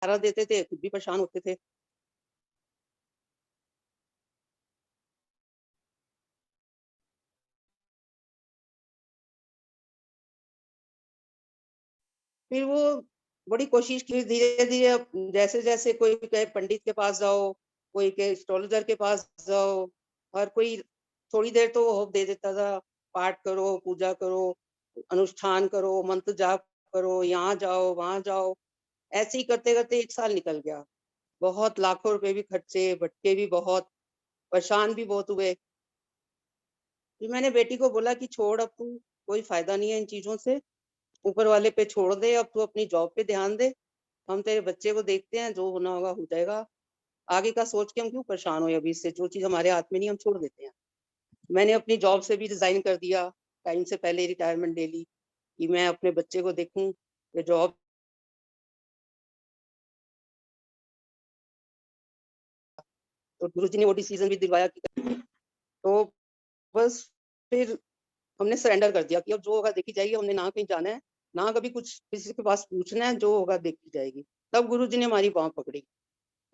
सहारा देते थे, खुद भी परेशान होते थे। फिर वो बड़ी कोशिश की, धीरे-धीरे अब जैसे-जैसे कोई कहे पंडित के पास जाओ, कोई कहे एस्ट्रोलॉजर के पास जाओ, और कोई थोड़ी देर तो वो दे देता था, पाठ करो, पूजा करो, अनुष्ठान करो, मंत्र जाप करो, यहाँ जाओ, वहाँ जाओ। ऐसे ही करते-करते 1 साल निकल गया। बहुत लाखों रुपए भी खर्चे, भटके भी बहुत, परेशान भी बहुत हुए। फिर मैंने बेटी को बोला कि छोड़, अब तू, कोई फ़ायदा नहीं है इन चीज़ों से, ऊपर वाले पे छोड़ दे, अब तू अपनी जॉब पे ध्यान दे। हम तेरे बच्चे को देखते हैं, जो होना होगा हो जाएगा। आगे का सोच के हम क्यों परेशान हों अभी से, जो चीज़ हमारे हाथ में नहीं, हम छोड़ देते हैं। मैंने अपनी जॉब से भी रिज़ाइन कर दिया, टाइम से पहले रिटायरमेंट ले ली कि मैं अपने बच्चे को देखूँ, ये जॉब। तो गुरुजी ने वो डिसीज़न भी दिलवाया कि तो बस फिर हमने सरेंडर कर दिया कि अब जो होगा देखी जाएगी, हमने ना कहीं जाना है, ना कभी कुछ किसी के पास पूछना है, जो होगा देखी जाएगी। तब गुरुजी ने हमारी बाँह पकड़ी।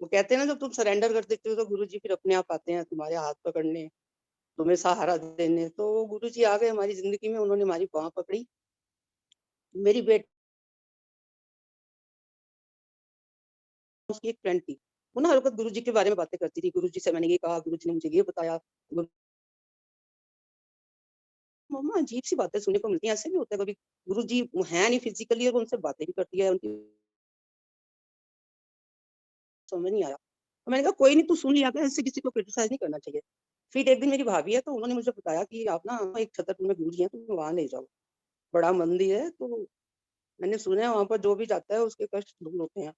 वो कहते हैं ना, जब तुम सरेंडर कर देते हो तो गुरुजी फिर अपने आप आते हैं तुम्हारे हाथ पकड़ने, तुम्हें सहारा देने। तो गुरुजी आ गए हमारी ज़िंदगी में, उन्होंने हमारी बाँह पकड़ी। मेरी बेटी, उसकी एक फ्रेंड थी, वो ना हर वक़्त गुरुजी के बारे में बातें करती थी, गुरुजी से मैंने ये कहा, गुरुजी ने मुझे ये बताया। गुरु मम्मा, अजीब-सी बातें सुनने को मिलती हैं, ऐसे भी होता है कभी, गुरुजी हैं नहीं फिज़िकली और उनसे बातें भी करती है, उनकी समझ नहीं आया। तो मैंने कहा कोई नहीं, तू सुन लिया कर, ऐसे किसी को क्रिटिसाइज़ नहीं करना चाहिए। फिर एक दिन मेरी भाभी है, तो उन्होंने मुझे बताया कि आप ना एक छतरपुर में गुरुजी हैं, तुम वहाँ ले जाओ, बड़ा मंदिर है। तो मैंने सुना है वहाँ पर जो भी जाता है उसके कष्ट दूर होते हैं।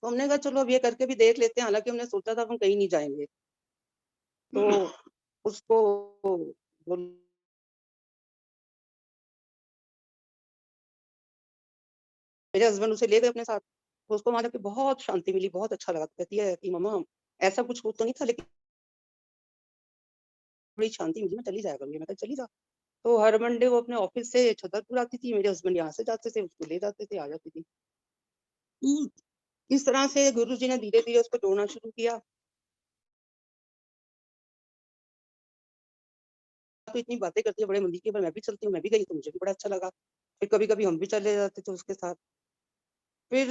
तो हमने कहा चलो अब ये करके भी देख लेते हैं, हालाँकि हमने सोचा था हम कहीं नहीं जाएँगे। तो उसको बोल मेरे हस्बैंड उसे ले गए अपने साथ, तो उसको वहाँ जाके बहुत शांति मिली, बहुत अच्छा लगा। तो कहती है कि मम्मा, ऐसा कुछ हो तो नहीं था, लेकिन बड़ी शांति मिली, मैं चली जाया करूँगी। मैं कहा चली जा। तो हर मंडे वो अपने ऑफ़िस से छतरपुर आती थी, मेरे हस्बैंड यहाँ से जाते थे, उसको ले जाते थे, आ जाती थी। इस तरह से गुरुजी ने धीरे-धीरे उसको जोड़ना शुरू किया। तो इतनी बातें करती है बड़े मंदिर की, पर मैं भी चलती हूँ, मैं भी गई तो मुझे भी बड़ा अच्छा लगा। फिर कभी-कभी हम भी चले जाते थे उसके साथ। फिर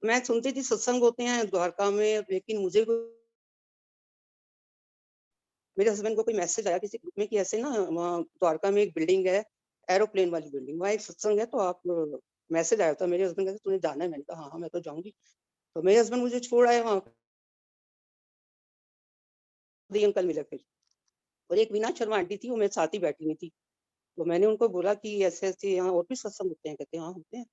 मैं सुनती थी सत्संग होते हैं द्वारका में, लेकिन मुझे कोई, मेरे हस्बैंड को कोई मैसेज आया किसी ग्रुप में कि ऐसे ना वहाँ द्वारका में एक बिल्डिंग है, एरोप्लेन वाली बिल्डिंग, वहाँ एक सत्संग है, तो आप, मैसेज आया था। मेरे हस्बैंड कहते तूने जाना है? मैंने कहा हाँ, हाँ, मैं तो जाऊँगी। तो मेरे हस्बैंड मुझे छोड़ आए वहाँ, मोदी अंकल मिले फिर, और एक वीना शर्मा आंटी थी, वो मेरे साथ ही बैठी हुई थी। तो मैंने उनको बोला कि ऐसे-ऐसे यहाँ और भी सत्संग होते हैं? कहते हैं हाँ, होते हैं।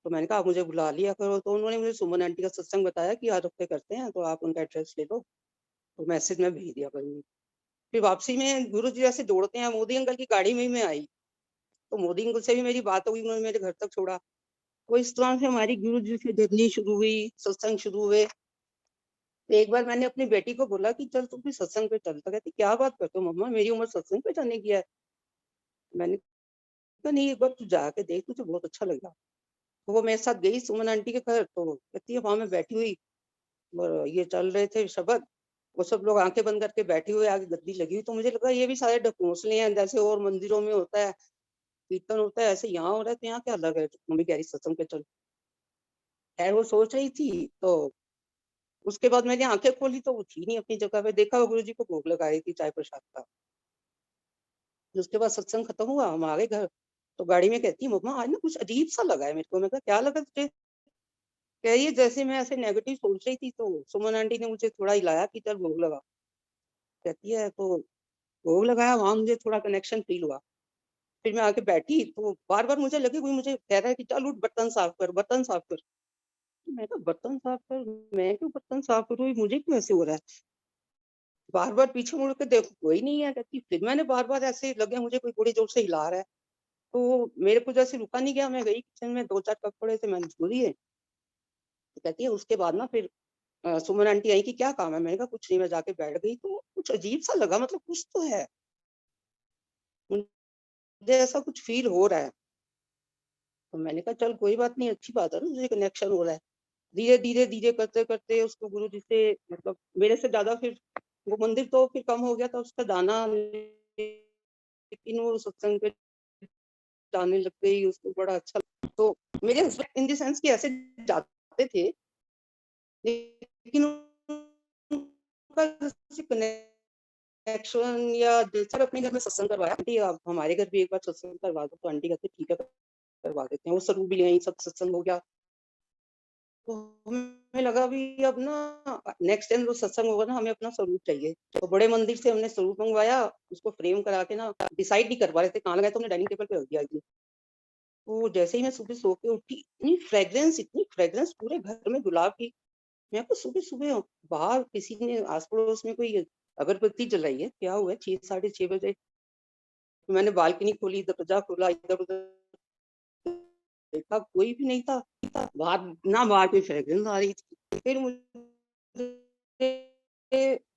तो मैंने कहा आप मुझे बुला लिया करो। तो उन्होंने मुझे सुमन आंटी का सत्संग बताया कि हर हफ्ते करते हैं, तो आप उनका एड्रेस ले लो, तो मैसेज मैं भेज दिया करूँगी। फिर वापसी में गुरुजी जैसे दौड़ते हैं, मोदी अंकल की गाड़ी में ही मैं आई। तो मोदी अंकल से भी मेरी बात हो गई, उन्होंने मेरे घर तक छोड़ा। तो इस तरह से हमारी गुरुजी से जर्नी शुरू हुई, सत्संग शुरू हुए। तो एक बार मैंने अपनी बेटी को बोला कि चल तू भी सत्संग पे चल। तो कहती क्या बात करते हो मम्मा, मेरी उम्र सत्संग पे जाने की है। मैंने कहा नहीं, एक बार तू जाके देख, तुझे बहुत अच्छा लगेगा। तो वो मेरे साथ गई सुमन आंटी के घर, तो कहती है वहाँ मैं बैठी हुई और ये चल रहे थे शब्द, वो सब लोग आँखें बंद करके बैठे हुए, आगे गद्दी लगी हुई, तो मुझे लगा ये भी सारे ढकोसले हैं, जैसे और मंदिरों में होता है, कीर्तन होता है, ऐसे यहाँ हो रहा है, तो यहाँ क्या अलग है? मम्मी कह रही सत्संग पे चल। खैर वो सोच रही थी, तो उसके बाद मैंने आँखें खोली तो वो थी नहीं अपनी जगह पे, देखा वो गुरुजी को भोग लगा रही थी चाय प्रसाद का। फिर उसके बाद सत्संग खत्म हुआ, हम आ गए घर, तो गाड़ी में कहती है मम्मा आज ना कुछ अजीब-सा लगा है मेरे को। मैं कहा क्या लगा तुझे? कह रही है जैसे मैं ऐसे नेगेटिव सोच रही थी, तो सुमन आंटी ने मुझे थोड़ा हिलाया कि चल भोग लगा। कहती है तो भोग लगाया, वहाँ मुझे थोड़ा कनेक्शन फ़ील हुआ। फिर मैं आके बैठी, तो बार-बार मुझे लगे कोई मुझे कह रहा है कि चल उठ बर्तन साफ कर, बर्तन साफ कर। तो मैं कहा बर्तन साफ कर, मैं क्यों बर्तन साफ करूँ? ये मुझे क्यों ऐसे हो रहा है? बार-बार पीछे मुड़ के देखो कोई नहीं है। कहती फिर मैंने बार-बार ऐसे लगे मुझे कोई बड़ी जोर से हिला रहा है। तो मेरे को जैसे रुका नहीं गया, मैं गई किचन में, 2-4 कप पड़े थे मैंने धो दिए। तो कहती है उसके बाद ना फिर सुमन आंटी आई कि क्या काम है? मैंने कहा कुछ नहीं, मैं जाके बैठ गई, तो कुछ अजीब-सा लगा, मतलब कुछ तो है। मुझे ऐसा कुछ फ़ील हो रहा है। तो मैंने कहा चल कोई बात नहीं, अच्छी बात है ना तुझे कनेक्शन हो रहा है। धीरे-धीरे करते-करते उसको गुरुजी से मतलब मेरे से ज़्यादा फिर वो मंदिर तो फिर कम हो गया था उसका जाना, लेकिन वो सत्संग पे जाने लग गई, उसको बड़ा अच्छा लगा। तो मेरे हस्बैंड इन द सेंस कि ऐसे जाते थे, लेकिन उनका जैसे कनेक्शन या जैसे अपने घर में सत्संग करवाया, आंटी आप हमारे घर भी एक बार सत्संग करवा दो, तो आंटी कहते ठीक है करवा देते हैं। वो स्वरूप भी ले आई, सब सत्संग हो गया। तो हमें लगा भी अब ना नेक्स्ट टाइम जो सत्संग होगा ना, हमें अपना स्वरूप चाहिए। तो बड़े मंदिर से हमने स्वरूप मंगवाया, उसको फ्रेम करा के ना डिसाइड नहीं कर पा रहे थे कहाँ लगाए, तो हमने डाइनिंग टेबल पे रख दिया। तो जैसे ही मैं सुबह सो के उठी, इतनी फ्रेग्रेंस पूरे घर में गुलाब की। मैं को सुबह-सुबह बाहर किसी ने आस-पड़ोस में कोई अगरबत्ती जलाई है, क्या हुआ है? 6 साढ़े 6 बजे। तो मैंने बालकनी खोली, दरवाजा खोला, इधर-उधर देखा, कोई भी नहीं था। बाहर कोई फ्रेग्रेंस आ रही थी। फिर मुझे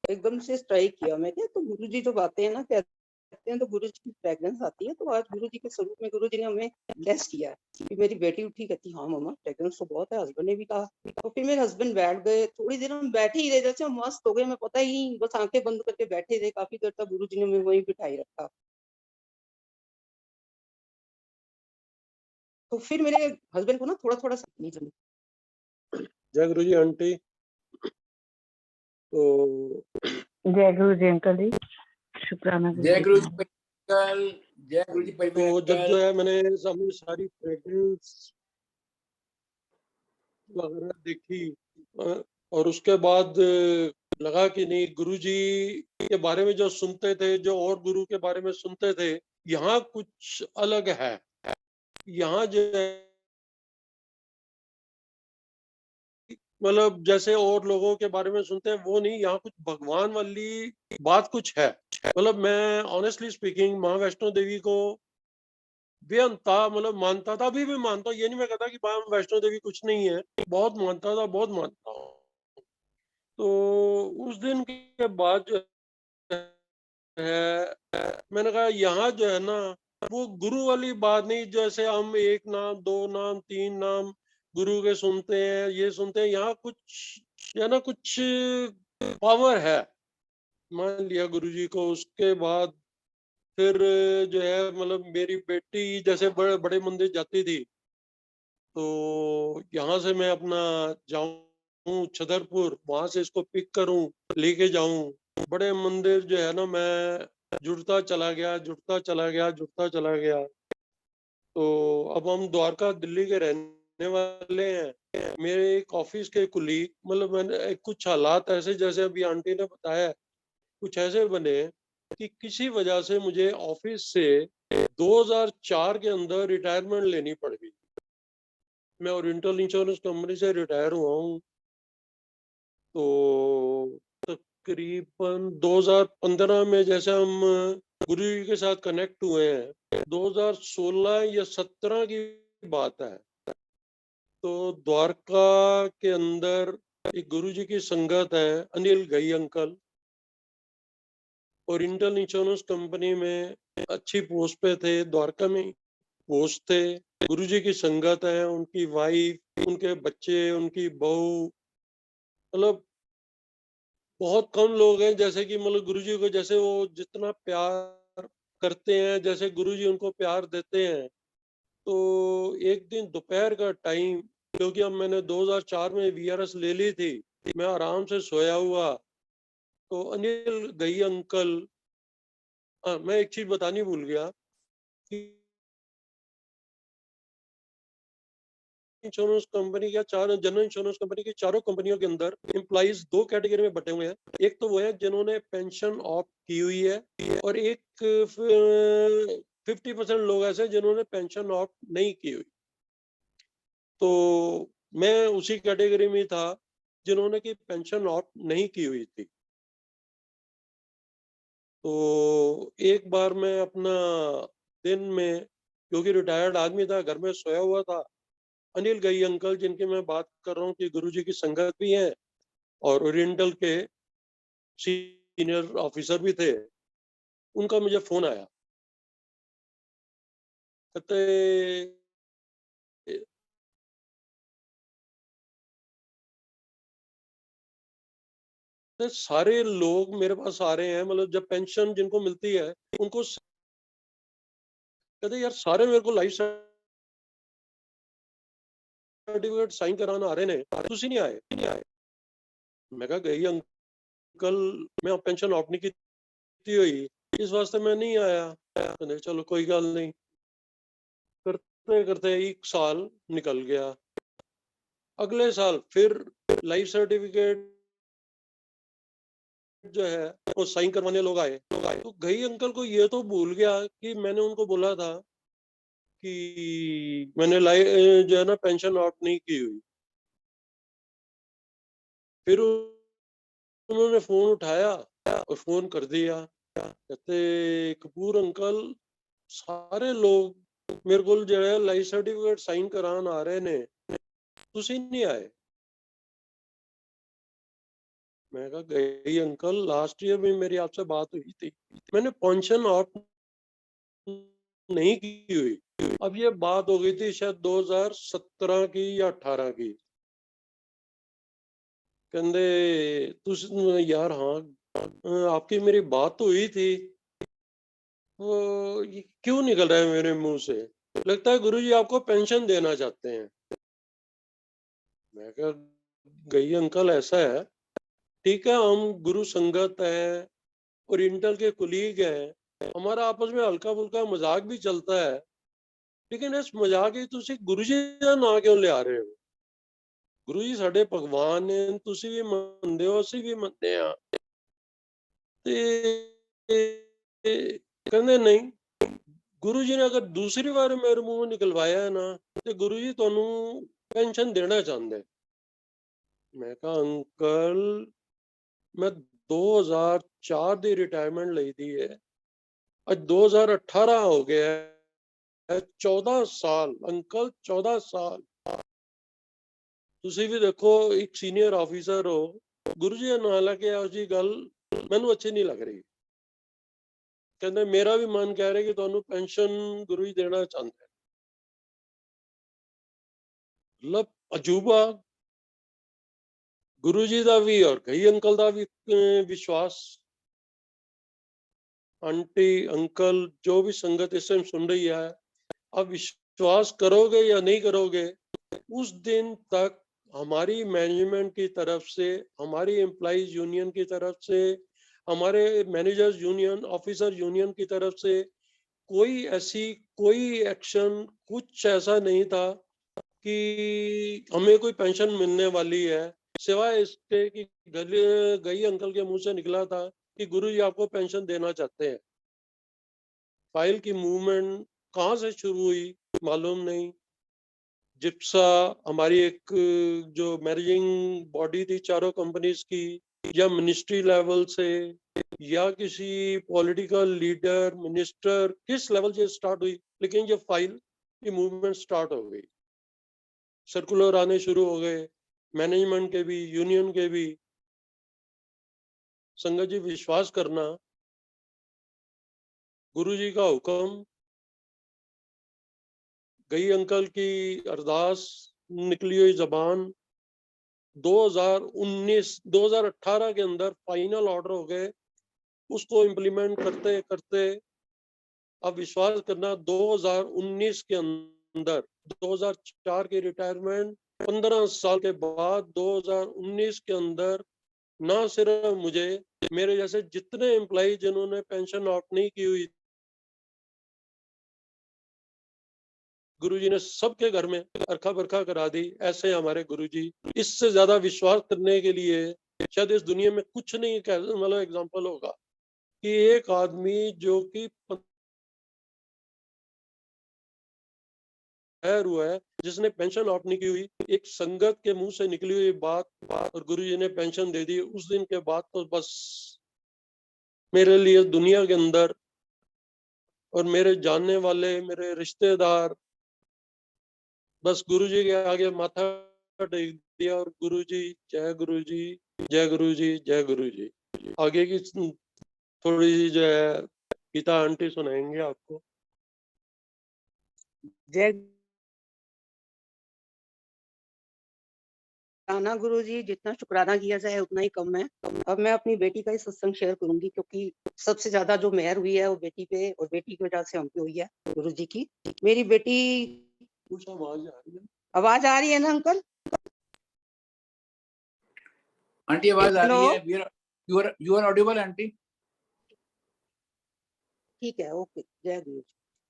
एकदम से स्ट्राइक किया, मैं क्या तो गुरुजी जो बातें हैं ना कहते हैं, तो गुरुजी की फ्रेग्रेंस आती है। तो आज गुरुजी के स्वरूप में गुरुजी ने हमें ब्लेस किया है। फिर मेरी बेटी उठी कहती हाँ मम्मा फ्रेग्रेंस तो बहुत है, हस्बैंड ने भी कहा। तो फिर मेरे हस्बैंड बैठ गए, थोड़ी देर हम बैठे ही रहे, जैसे हम मस्त हो गए, हमें पता ही नहीं, बस आंखें बंद करके बैठे रहे काफी देर तक। गुरुजी ने हमें वहीं बिठाई रखा। तो फिर मेरे हस्बैंड को ना थोड़ा-थोड़ा सा नहीं जमी। जय गुरु जी आंटी। तो जय गुरु जी अंकल जी, शुक्राना जय गुरु जी गुरु जी। अंकल, जय गुरु जी तो जब अंकल। जो है मैंने सामने सारी फ्रेग्रेंस वगैरह देखी और उसके बाद लगा कि नहीं, गुरुजी के बारे में जो सुनते थे, जो और गुरु के बारे में सुनते थे, यहाँ कुछ अलग है। यहाँ जो है मतलब जैसे और लोगों के बारे में सुनते हैं वो नहीं, यहाँ कुछ भगवान वाली बात कुछ है। मतलब मैं ऑनेस्टली स्पीकिंग माँ वैष्णो देवी को बेअंता मतलब मानता था, अभी भी मानता हूँ। ये नहीं मैं कहता कि माँ वैष्णो देवी कुछ नहीं है, बहुत मानता था, बहुत मानता हूँ। तो उस दिन के बाद जो है मैंने कहा यहाँ जो है ना वो गुरु वाली बात नहीं, जैसे हम एक नाम, दो नाम, तीन नाम गुरु के सुनते हैं, ये सुनते हैं। यहाँ कुछ या ना कुछ पावर है। मान लिया गुरु जी को। उसके बाद फिर जो है मतलब मेरी बेटी जैसे बड़े बड़े मंदिर जाती थी, तो यहाँ से मैं अपना जाऊं छतरपुर, वहां से इसको पिक करूं, लेके जाऊं। बड़े मंदिर जो है ना मैं जुड़ता चला गया, जुड़ता चला गया, जुड़ता चला गया। तो अब हम द्वारका दिल्ली के रहने वाले हैं। मेरे एक ऑफिस के कुलीग मतलब मैंने कुछ हालात ऐसे जैसे अभी आंटी ने बताया, कुछ ऐसे बने कि किसी वजह से मुझे ऑफिस से 2004 के अंदर रिटायरमेंट लेनी पड़ गई। मैं ओरिएंटल इंश्योरेंस कंपनी से रिटायर हुआ हूँ। तो तकरीबन 2015 में जैसे हम गुरु जी के साथ कनेक्ट हुए हैं, 2016 या 17 की बात है। तो द्वारका के अंदर एक गुरु जी की संगत है, अनिल गई अंकल, ओरिएंटल इंश्योरेंस कंपनी में अच्छी पोस्ट पे थे, द्वारका में पोस्ट थे। गुरु जी की संगत है, उनकी वाइफ, उनके बच्चे, उनकी बहू, मतलब बहुत कम लोग हैं जैसे कि मतलब गुरुजी को जैसे वो जितना प्यार करते हैं, जैसे गुरुजी उनको प्यार देते हैं। तो एक दिन दोपहर का टाइम, क्योंकि अब मैंने 2004 में वीआरएस ले ली थी, मैं आराम से सोया हुआ। तो अनिल गई अंकल, मैं एक चीज बतानी भूल गया कि इंश्योरेंस कंपनी या चार जनरल इंश्योरेंस कंपनी की चारों कंपनियों के अंदर एम्प्लॉइज दो कैटेगरी में बटे हुए हैं। एक तो वो है जिन्होंने पेंशन ऑप्ट की हुई है, और एक 50% लोग ऐसे जिन्होंने पेंशन ऑप्ट नहीं की हुई। तो मैं उसी कैटेगरी में था जिन्होंने की पेंशन ऑप्ट नहीं की हुई थी। तो एक बार मैं अपना दिन में, क्योंकि रिटायर्ड आदमी था, घर में सोया हुआ था, अनिल गई अंकल जिनकी मैं बात कर रहा हूँ कि गुरुजी की संगत भी है और ओरिएंटल के सीनियर ऑफिसर भी थे, उनका मुझे फोन आया। कहते तो सारे लोग मेरे पास आ रहे हैं, मतलब जब पेंशन जिनको मिलती है उनको कहते यार सारे मेरे को लाइफ सर्टिफिकेट साइन कराना आ रहे ने, तुसी नहीं आए। मैं कहा गई अंकल, मैं पेंशन ऑफ नहीं की हुई, इस वास्ते मैं नहीं आया। कहते चलो कोई गल नहीं। करते करते 1 साल निकल गया। अगले साल फिर लाइफ सर्टिफिकेट जो है वो साइन करवाने लोग आए। तो गई अंकल को ये तो भूल गया कि मैंने उनको बोला था कि मैंने जो है ना पेंशन आउट नहीं की हुई। फिर उन्होंने फोन उठाया और फोन कर दिया, कहते कपूर अंकल सारे लोग मेरे को जो है लाइफ सर्टिफिकेट साइन करान आ रहे ने, तुसी नहीं आए। मैं कहा गई अंकल लास्ट ईयर में मेरी आपसे बात हुई थी, मैंने पेंशन आउट नहीं की हुई। अब ये बात हो गई थी शायद 2017 की या 18 की। कहते तुस यार हाँ आपकी मेरी बात तो हुई थी, वो ये क्यों निकल रहा है मेरे मुंह से, लगता है गुरुजी आपको पेंशन देना चाहते हैं। मैं कहा गई अंकल ऐसा है, ठीक है हम गुरु संगत है और इंटर के कुलीग हैं, हमारा आपस में हल्का फुल्का मजाक भी चलता है, लेकिन इस मजाक ही तुसी गुरुजी का ना क्यों ले आ रहे हो। गुरुजी साडे भगवान ने, तुसी भी मनदे हो ਅਸੀਂ भी मनदे आ। कहते नहीं, गुरु जी ने अगर दूसरी बार मेरे मुंह निकलवाया है ना तो गुरु जी तुहानू पेंशन देना चाहते। मैं कहा अंकल मैं 2004 ਦੀ रिटायरमेंट ਲਈ थी है, आज 2018 हो गया है, 14 साल अंकल 14 साल। ਤੁਸੀਂ ਵੀ देखो एक सीनियर ऑफिसर हो, गुरु जी ना लगे ਇਹੋ जी गल मैनू अच्छी नहीं लग रही। कहते मेरा भी मन कह रहा है कि ਤੁਹਾਨੂੰ पेंशन गुरु जी देना चाहते हैं। मतलब अजूबा गुरु जी का भी और कई अंकल का भी विश्वास। आंटी अंकल जो भी संगत इस टाइम सुन रही है, आप विश्वास करोगे या नहीं करोगे, उस दिन तक हमारी मैनेजमेंट की तरफ से, हमारी एम्प्लॉइज यूनियन की तरफ से, हमारे मैनेजर्स यूनियन, ऑफिसर यूनियन की तरफ से कोई एक्शन कुछ ऐसा नहीं था कि हमें कोई पेंशन मिलने वाली है, सिवाय इसके कि गई अंकल के मुंह से निकला था कि गुरु जी आपको पेंशन देना चाहते हैं। फाइल की मूवमेंट कहाँ से शुरू हुई मालूम नहीं। जिप्सा हमारी एक जो मैनेजिंग बॉडी थी चारों कंपनीज की, या मिनिस्ट्री लेवल से, या किसी पॉलिटिकल लीडर मिनिस्टर, किस लेवल से स्टार्ट हुई, लेकिन ये फाइल की मूवमेंट स्टार्ट हो गई, सर्कुलर आने शुरू हो गए, मैनेजमेंट के भी यूनियन के भी। संगत जी विश्वास करना, गुरु जी का हुक्म, गई अंकल की अरदास, निकली हुई जबान, 2018 के अंदर फाइनल ऑर्डर हो गए। उसको इम्प्लीमेंट करते करते अब विश्वास करना 2019 के अंदर, 2004 की रिटायरमेंट 15 साल के बाद 2019 के अंदर, ना सिर्फ मुझे, मेरे जैसे जितने एम्प्लॉय जिन्होंने पेंशन आउट नहीं की हुई, गुरुजी ने सबके घर में अरखा बरखा करा दी। ऐसे हमारे गुरुजी, इससे ज्यादा विश्वास करने के लिए शायद इस दुनिया में कुछ नहीं मतलब एग्जांपल होगा कि एक आदमी जो कि हुआ है, जिसने पेंशन आउट नहीं की हुई, एक संगत के मुंह से निकली हुई बात और गुरुजी ने पेंशन दे दी, उस दिन के बाद तो बस मेरे लिए दुनिया के अंदर और मेरे जानने वाले मेरे रिश्तेदार बस गुरुजी के आगे माथा टेक दिया और गुरुजी जय गुरुजी जय गुरुजी जय गुरुजी। आगे की थोड़ी सी जो है गीता आंटी सुनाएंगे आपको। जय शुक्राना गुरुजी, जितना शुक्राना किया जाए उतना ही कम है। अब मैं अपनी बेटी का ही सत्संग शेयर करूंगी, क्योंकि सबसे ज्यादा जो मेहर हुई है वो बेटी पे, और बेटी की वजह से हम पे हुई है गुरुजी की। मेरी बेटी, कुछ आवाज आ रही है। आवाज आ रही है ना अंकल? आंटी आवाज आ हेलो, रही है। You are audible aunty. ठीक है, ओके, जय गुरु जी।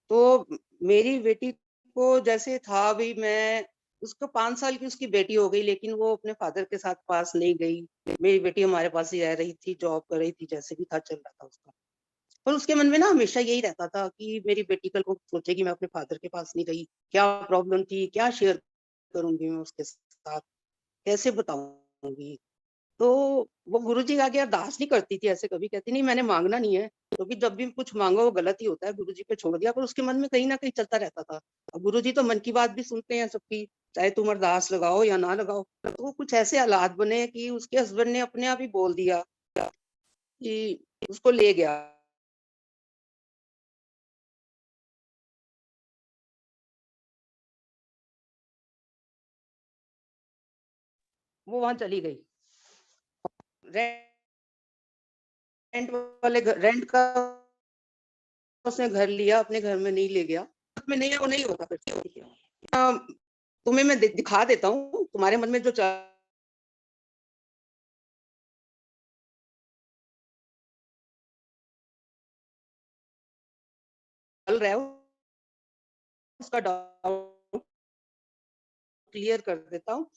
तो मेरी बेटी को जैसे था, अभी मैं उसको 5 साल की उसकी बेटी हो गई, लेकिन वो अपने फादर के साथ पास नहीं गई। मेरी बेटी हमारे पास ही रह रही थी, जॉब कर रही थी, जैसे भी था चल रहा था उसका। पर उसके मन में ना हमेशा यही रहता था कि मेरी बेटी कल को सोचेगी मैं अपने फादर के पास नहीं गई, क्या प्रॉब्लम थी, क्या शेयर करूंगी मैं उसके साथ, कैसे बताऊंगी। तो वो गुरुजी के आगे अरदास नहीं करती थी, ऐसे कभी कहती नहीं मैंने मांगना नहीं है, क्योंकि जब भी कुछ मांगो वो गलत ही होता है, गुरुजी पे छोड़ दिया। पर उसके मन में कहीं ना कहीं चलता रहता था। अब गुरुजी तो मन की बात भी सुनते हैं सबकी, चाहे तुम अरदास लगाओ या ना लगाओ। तो कुछ ऐसे हालात बने कि उसके हस्बैंड ने अपने आप ही बोल दिया कि उसको ले गया। वो वहां चली गई। रेंट वाले घर, रेंट का उसने घर लिया, अपने घर में नहीं ले गया। में नहीं है, वो नहीं होता फिर। तुम्हें मैं दिखा देता हूँ, तुम्हारे मन में जो चल रहा है उसका डाउट क्लियर कर देता हूँ।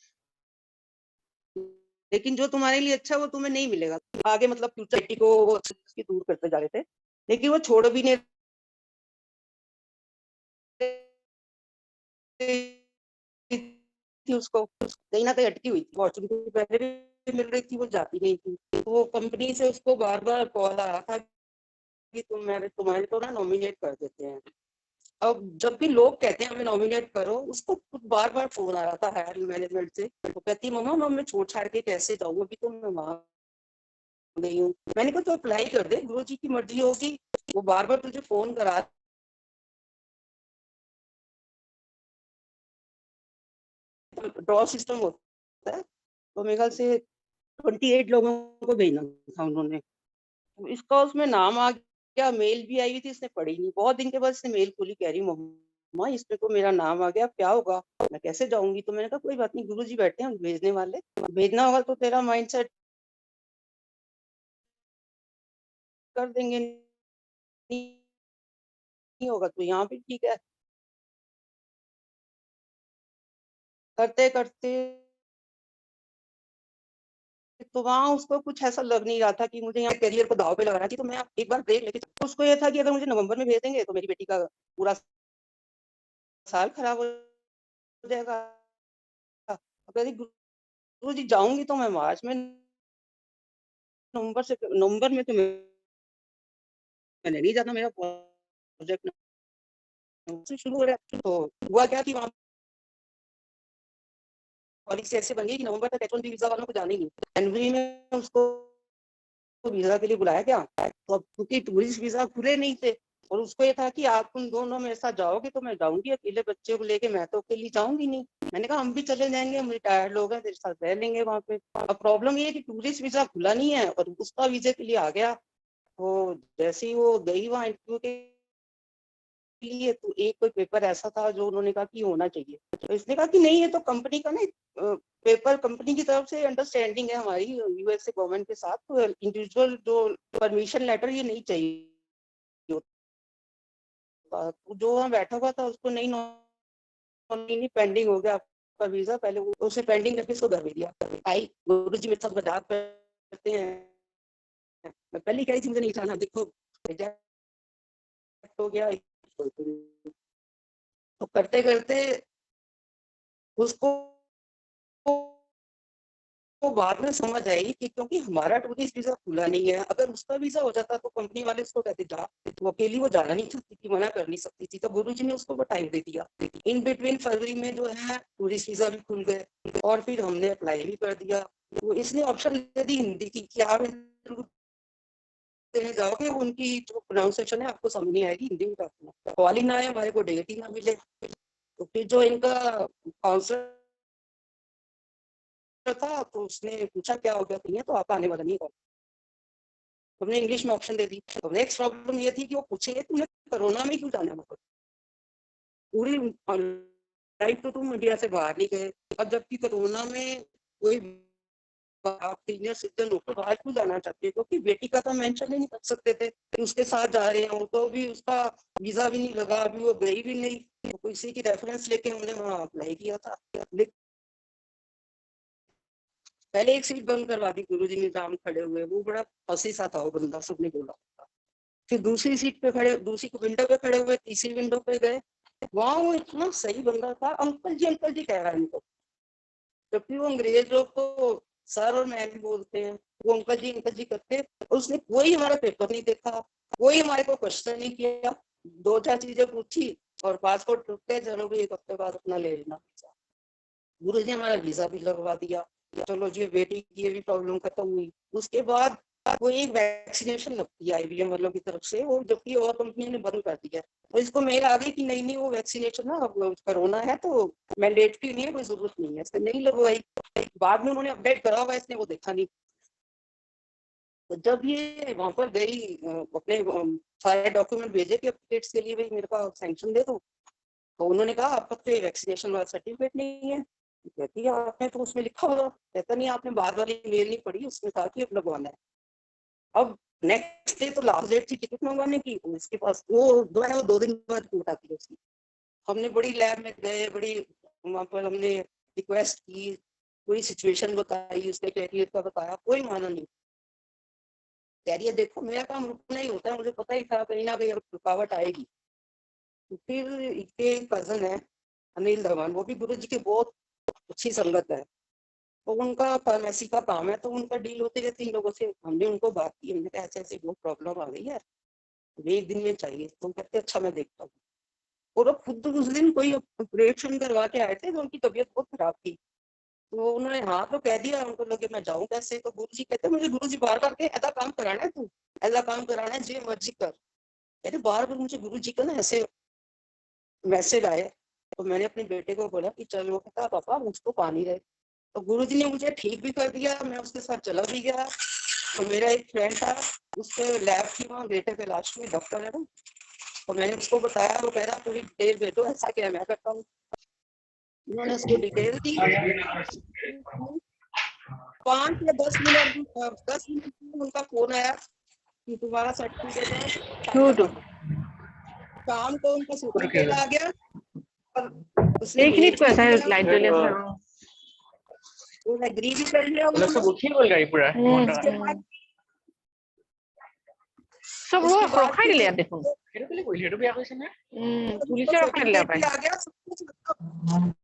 लेकिन जो तुम्हारे लिए अच्छा है वो तुम्हें नहीं मिलेगा आगे, मतलब फ्यूचर को वो उसकी दूर करते जा रहे थे, लेकिन वो छोड़ भी नहीं थी उसको, कहीं ना कहीं अटकी हुई थी। अपॉर्चुनिटी पहले भी मिल रही थी, वो जाती नहीं थी। तो वो कंपनी से उसको बार बार कॉल आ रहा था कि तुम्हारे को ना नॉमिनेट कर देते हैं। अब जब भी लोग कहते हैं हमें नॉमिनेट करो, उसको बार बार फोन आ रहा था हायरिंग मैनेजमेंट से। वो कहती मम्मा मैं छोड़ छाड़ के कैसे जाऊँ, अभी तो मैं वहां गई हूँ। मैंने कहा तो अप्लाई कर दे, गुरु जी की मर्जी होगी। वो बार बार तुझे फोन करा, ड्रॉ सिस्टम होता है, तो मेरे ख्याल से 28 लोगों को भेजना था उन्होंने। तो इसका उसमें नाम आ गया, मेल भी आई हुई थी, इसने पढ़ी नहीं। बहुत दिन के बाद इसने मेल खोली, कह रही मम्मा इसमें तो मेरा नाम आ गया, क्या होगा, मैं कैसे जाऊंगी। तो मैंने कहा कोई बात नहीं, गुरुजी बैठे हैं भेजने वाले, भेजना होगा तो तेरा माइंड सेट कर देंगे, नहीं होगा तो यहाँ भी ठीक है। करते करते तो वहां उसको कुछ ऐसा लग नहीं रहा था कि मुझे यहाँ करियर को दाव पे लगाना थी। तो मैं एक बार ब्रेक लेके, उसको ये था कि अगर मुझे नवंबर में भेज देंगे तो मेरी बेटी का पूरा साल खराब हो जाएगा। अगर गुरु जी जाऊंगी तो मैं मार्च में, नवंबर में तो मैंने नहीं जाना, मेरा प्रोजेक्ट से शुरू हो रहा है। तो हुआ क्या कि वहाँ पॉलिसी ऐसे बन गई कि नवंबर तक H1B वीजा वालों को जाने ही नहीं। जनवरी में उसको वीजा के लिए बुलाया गया, तो अब क्योंकि टूरिस्ट वीजा खुले नहीं थे, और उसको ये था कि आप तुम दोनों मेरे साथ जाओगे तो मैं जाऊंगी, अकेले बच्चे को लेके मैं तो अकेली जाऊंगी नहीं। मैंने कहा हम भी चले जाएंगे, हम रिटायर्ड लोग हैं, तेरे साथ रह लेंगे वहां पे। अब प्रॉब्लम ये है कि टूरिस्ट वीजा खुला नहीं है, और उसका वीजे के लिए आ गया। तो जैसे ही वो गई वहां इंटरव्यू के लिए, तो एक कोई पेपर ऐसा था जो उन्होंने कहा कि होना चाहिए। तो इसने कहा कि नहीं, ये तो कंपनी का ना पेपर, कंपनी की तरफ से अंडरस्टैंडिंग है हमारी यूएसए गवर्नमेंट के साथ, तो इंडिविजुअल जो परमिशन लेटर ये नहीं चाहिए होता। तो जो वहाँ बैठा हुआ था उसको नहीं पेंडिंग हो गया आपका वीजा, पहले वो उसे पेंडिंग करके उसको घर भेज दिया। आई गुरु जी मेरे साथ मजाक करते हैं, मैं पहले कही थी मुझे नहीं जाना, देखो हो गया। तो करते करते उसको तो बाद में समझ आई कि क्योंकि हमारा टूरिस्ट वीजा खुला नहीं है, अगर उसका वीजा हो जाता तो कंपनी वाले उसको कहते जा, तो अकेली वो जाना नहीं चाहती थी, मना कर नहीं सकती थी। तो गुरुजी ने उसको वो टाइम दे दिया। इन बिटवीन फरवरी में जो है टूरिस्ट वीजा भी खुल गए, और फिर हमने अप्लाई भी कर दिया। तो इसने ऑप्शन दे दी हिंदी की कि आप देने जाओगे, उनकी जो प्रोनाउंसिएशन है आपको समझ नहीं आएगी, हिंदी में करना। कॉल ही ना आए हमारे को, डेट ही ना मिले। तो फिर जो इनका काउंसलर था तो उसने पूछा क्या हो गया, नहीं है तो आपका आने वाला नहीं है। हमने इंग्लिश में ऑप्शन दे दी। तो नेक्स्ट प्रॉब्लम ये थी कि वो पूछेंगे तुमने कोरोना में क्यों जाना है, पूरी लाइफ तो तुम इंडिया से बाहर नहीं गए, अब जबकि कोरोना में कोई आप सीनियर सिटीजन हो तो बाहर क्यों जाना चाहते हैं, क्योंकि बेटी का तो मेंशन ही नहीं कर सकते थे कि उसके साथ जा रहे हैं, तो भी उसका वीजा भी नहीं लगा, अभी वो गई भी नहीं, तो किसी की रेफरेंस लेके हमने वहाँ अप्लाई किया था। पहले एक सीट बंद करवा दी गुरुजी ने, नाम खड़े हुए, वो बड़ा फंसी सा था वो बंदा, सबने बोला। फिर दूसरी सीट पे खड़े, दूसरी विंडो पे खड़े हुए, तीसरी विंडो पे गए, वहां वो इतना सही बंदा था, अंकल जी कह रहा है इनको, जबकि वो अंग्रेज लोग तो सर और मैम बोलते हैं, वो अंकल जी करते। उसने कोई हमारा पेपर नहीं देखा, कोई हमारे को क्वेश्चन नहीं किया, 2-4 चीजें पूछी और पासपोर्ट रुकते, चलो भाई 1 हफ्ते बाद अपना ले लेना। गुरु जी हमारा वीजा भी लगवा दिया, चलो जी बेटी की ये भी प्रॉब्लम खत्म हुई। उसके बाद वो एक वैक्सीनेशन लगती है IVM वालों की तरफ से, वो जबकि और कंपनी ने बंद कर दिया, तो इसको मेल आ गई कि नहीं वो वैक्सीनेशन ना कोरोना है तो मैंडेटरी नहीं है, कोई जरूरत नहीं है, इसने नहीं लगवाई। बाद में उन्होंने अपडेट करा हुआ, इसने वो देखा नहीं। तो जब ये वहां पर गई, अपने सारे डॉक्यूमेंट भेजे कि अपडेट्स के लिए भाई मेरे को सैंक्शन दे दो, तो उन्होंने कहा आपका तो वैक्सीनेशन वाला सर्टिफिकेट नहीं है। कहती है आपने तो उसमें लिखा होगा, कहता नहीं आपने बाद वाली मेल नहीं पढ़ी, उसमें कहा कि अब लगवाना है। अब नेक्स्ट डे तो लास्ट डेट थी टिकट मंगवाने की, उसके पास वो 2 दिन बाद रिपोर्ट आती है उसकी। हमने बड़ी लैब में गए, बड़ी वहां पर हमने रिक्वेस्ट की, पूरी सिचुएशन बताई, उसने कैरियर का बताया, कोई माना नहीं। कैरियर देखो मेरा काम रुकना ही होता है, मुझे पता ही था कहीं ना कहीं रुकावट आएगी। तो फिर एक कजन है अनिल धवन, वो भी गुरु जी की बहुत अच्छी संगत है, तो उनका फार्मेसी का काम है, तो उनका डील होते रहते इन लोगों से। हमने उनको बात की, हमने कहा ऐसे ऐसे बहुत प्रॉब्लम आ गई है, 1 दिन में चाहिए, तो कहते अच्छा मैं देखता हूँ। और खुद उस दिन कोई ऑपरेशन करवा के आए थे, तो उनकी तबीयत बहुत खराब थी, तो उन्होंने हाँ तो कह दिया, उनको लगे मैं जाऊँ कैसे, तो गुरु जी कहते मुझे गुरु जी बार बार के ऐसा काम कराना है, तू ऐसा काम कराना है जो मर्जी कर। कहते बार बार मुझे गुरु जी का ना ऐसे मैसेज आए, तो मैंने अपने बेटे को बोला कि चलो, कहता पापा मुझको पानी रहे, तो गुरुजी ने मुझे ठीक भी कर दिया, मैं उसके साथ चला भी गया। तो मेरा एक फ्रेंड था, उसके लैब थी वहाँ बेटे के लास्ट में, डॉक्टर है ना, तो मैंने उसको बताया, वो कह रहा थोड़ी डिटेल भेजो, ऐसा क्या मैं करता हूँ। उन्होंने उसको डिटेल दी, 5 या 10 मिनट में उनका फोन आया कि तुम्हारा सर्टिफिकेट है, साइन लगा दो। शाम को उनका सर्टिफिकेट आ गया और उसने एक मिनिट भेज भी को दिया, लाइट चले वो एग्री भी कर लिया उन्होंने। उसके बाद সব उसके बाद ৰখাই দিলে ইয়াত দেখোন পুলিচে ৰখাই দিলে सर्टिफिकेट भी आ गया, सब कुछ मतलब।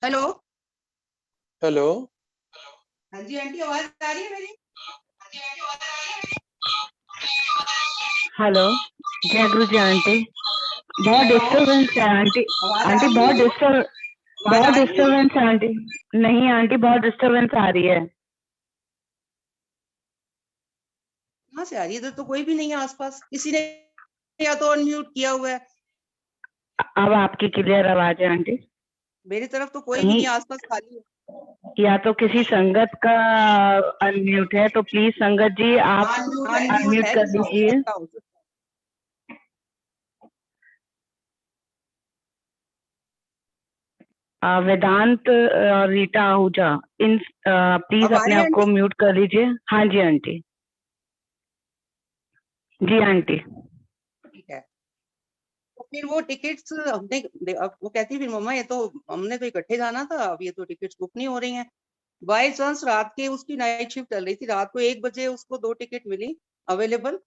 Hello hello. हाँ जी आंटी, आवाज आ रही है मेरी? हेलो जय गुरु जी आंटी, बहुत डिस्टरबेंस है आंटी। आंटी बहुत डिस्टरबेंस है आंटी। नहीं आंटी बहुत डिस्टरबेंस आ रही है। कहाँ से आ रही है? इधर तो कोई भी नहीं है आसपास, किसी ने या तो अनम्यूट किया हुआ है। अब आपकी क्लियर आवाज है आंटी। मेरी तरफ तो कोई भी नहीं, आसपास खाली है। या तो किसी संगत का अनम्यूट है, तो प्लीज संगत जी आप अनम्यूट है कर किसी दीजिए। संगत का हो सकता है। वेदांत और रीटा आहूजा, इन प्लीज अब आ अपने रही है आप को आंटी? म्यूट कर लीजिए। हाँ जी आंटी। जी आंटी। ठीक है। तो फिर वो टिकट्स हमने अब वो कहती है फिर मम्मा ये तो हमने तो इकट्ठे जाना था, अब ये तो टिकट्स बुक नहीं हो रही हैं। बाय चांस रात के उसकी नाइट शिफ्ट चल रही थी, रात को 1 बजे उसको 2 टिकट मिली अवेलेबल।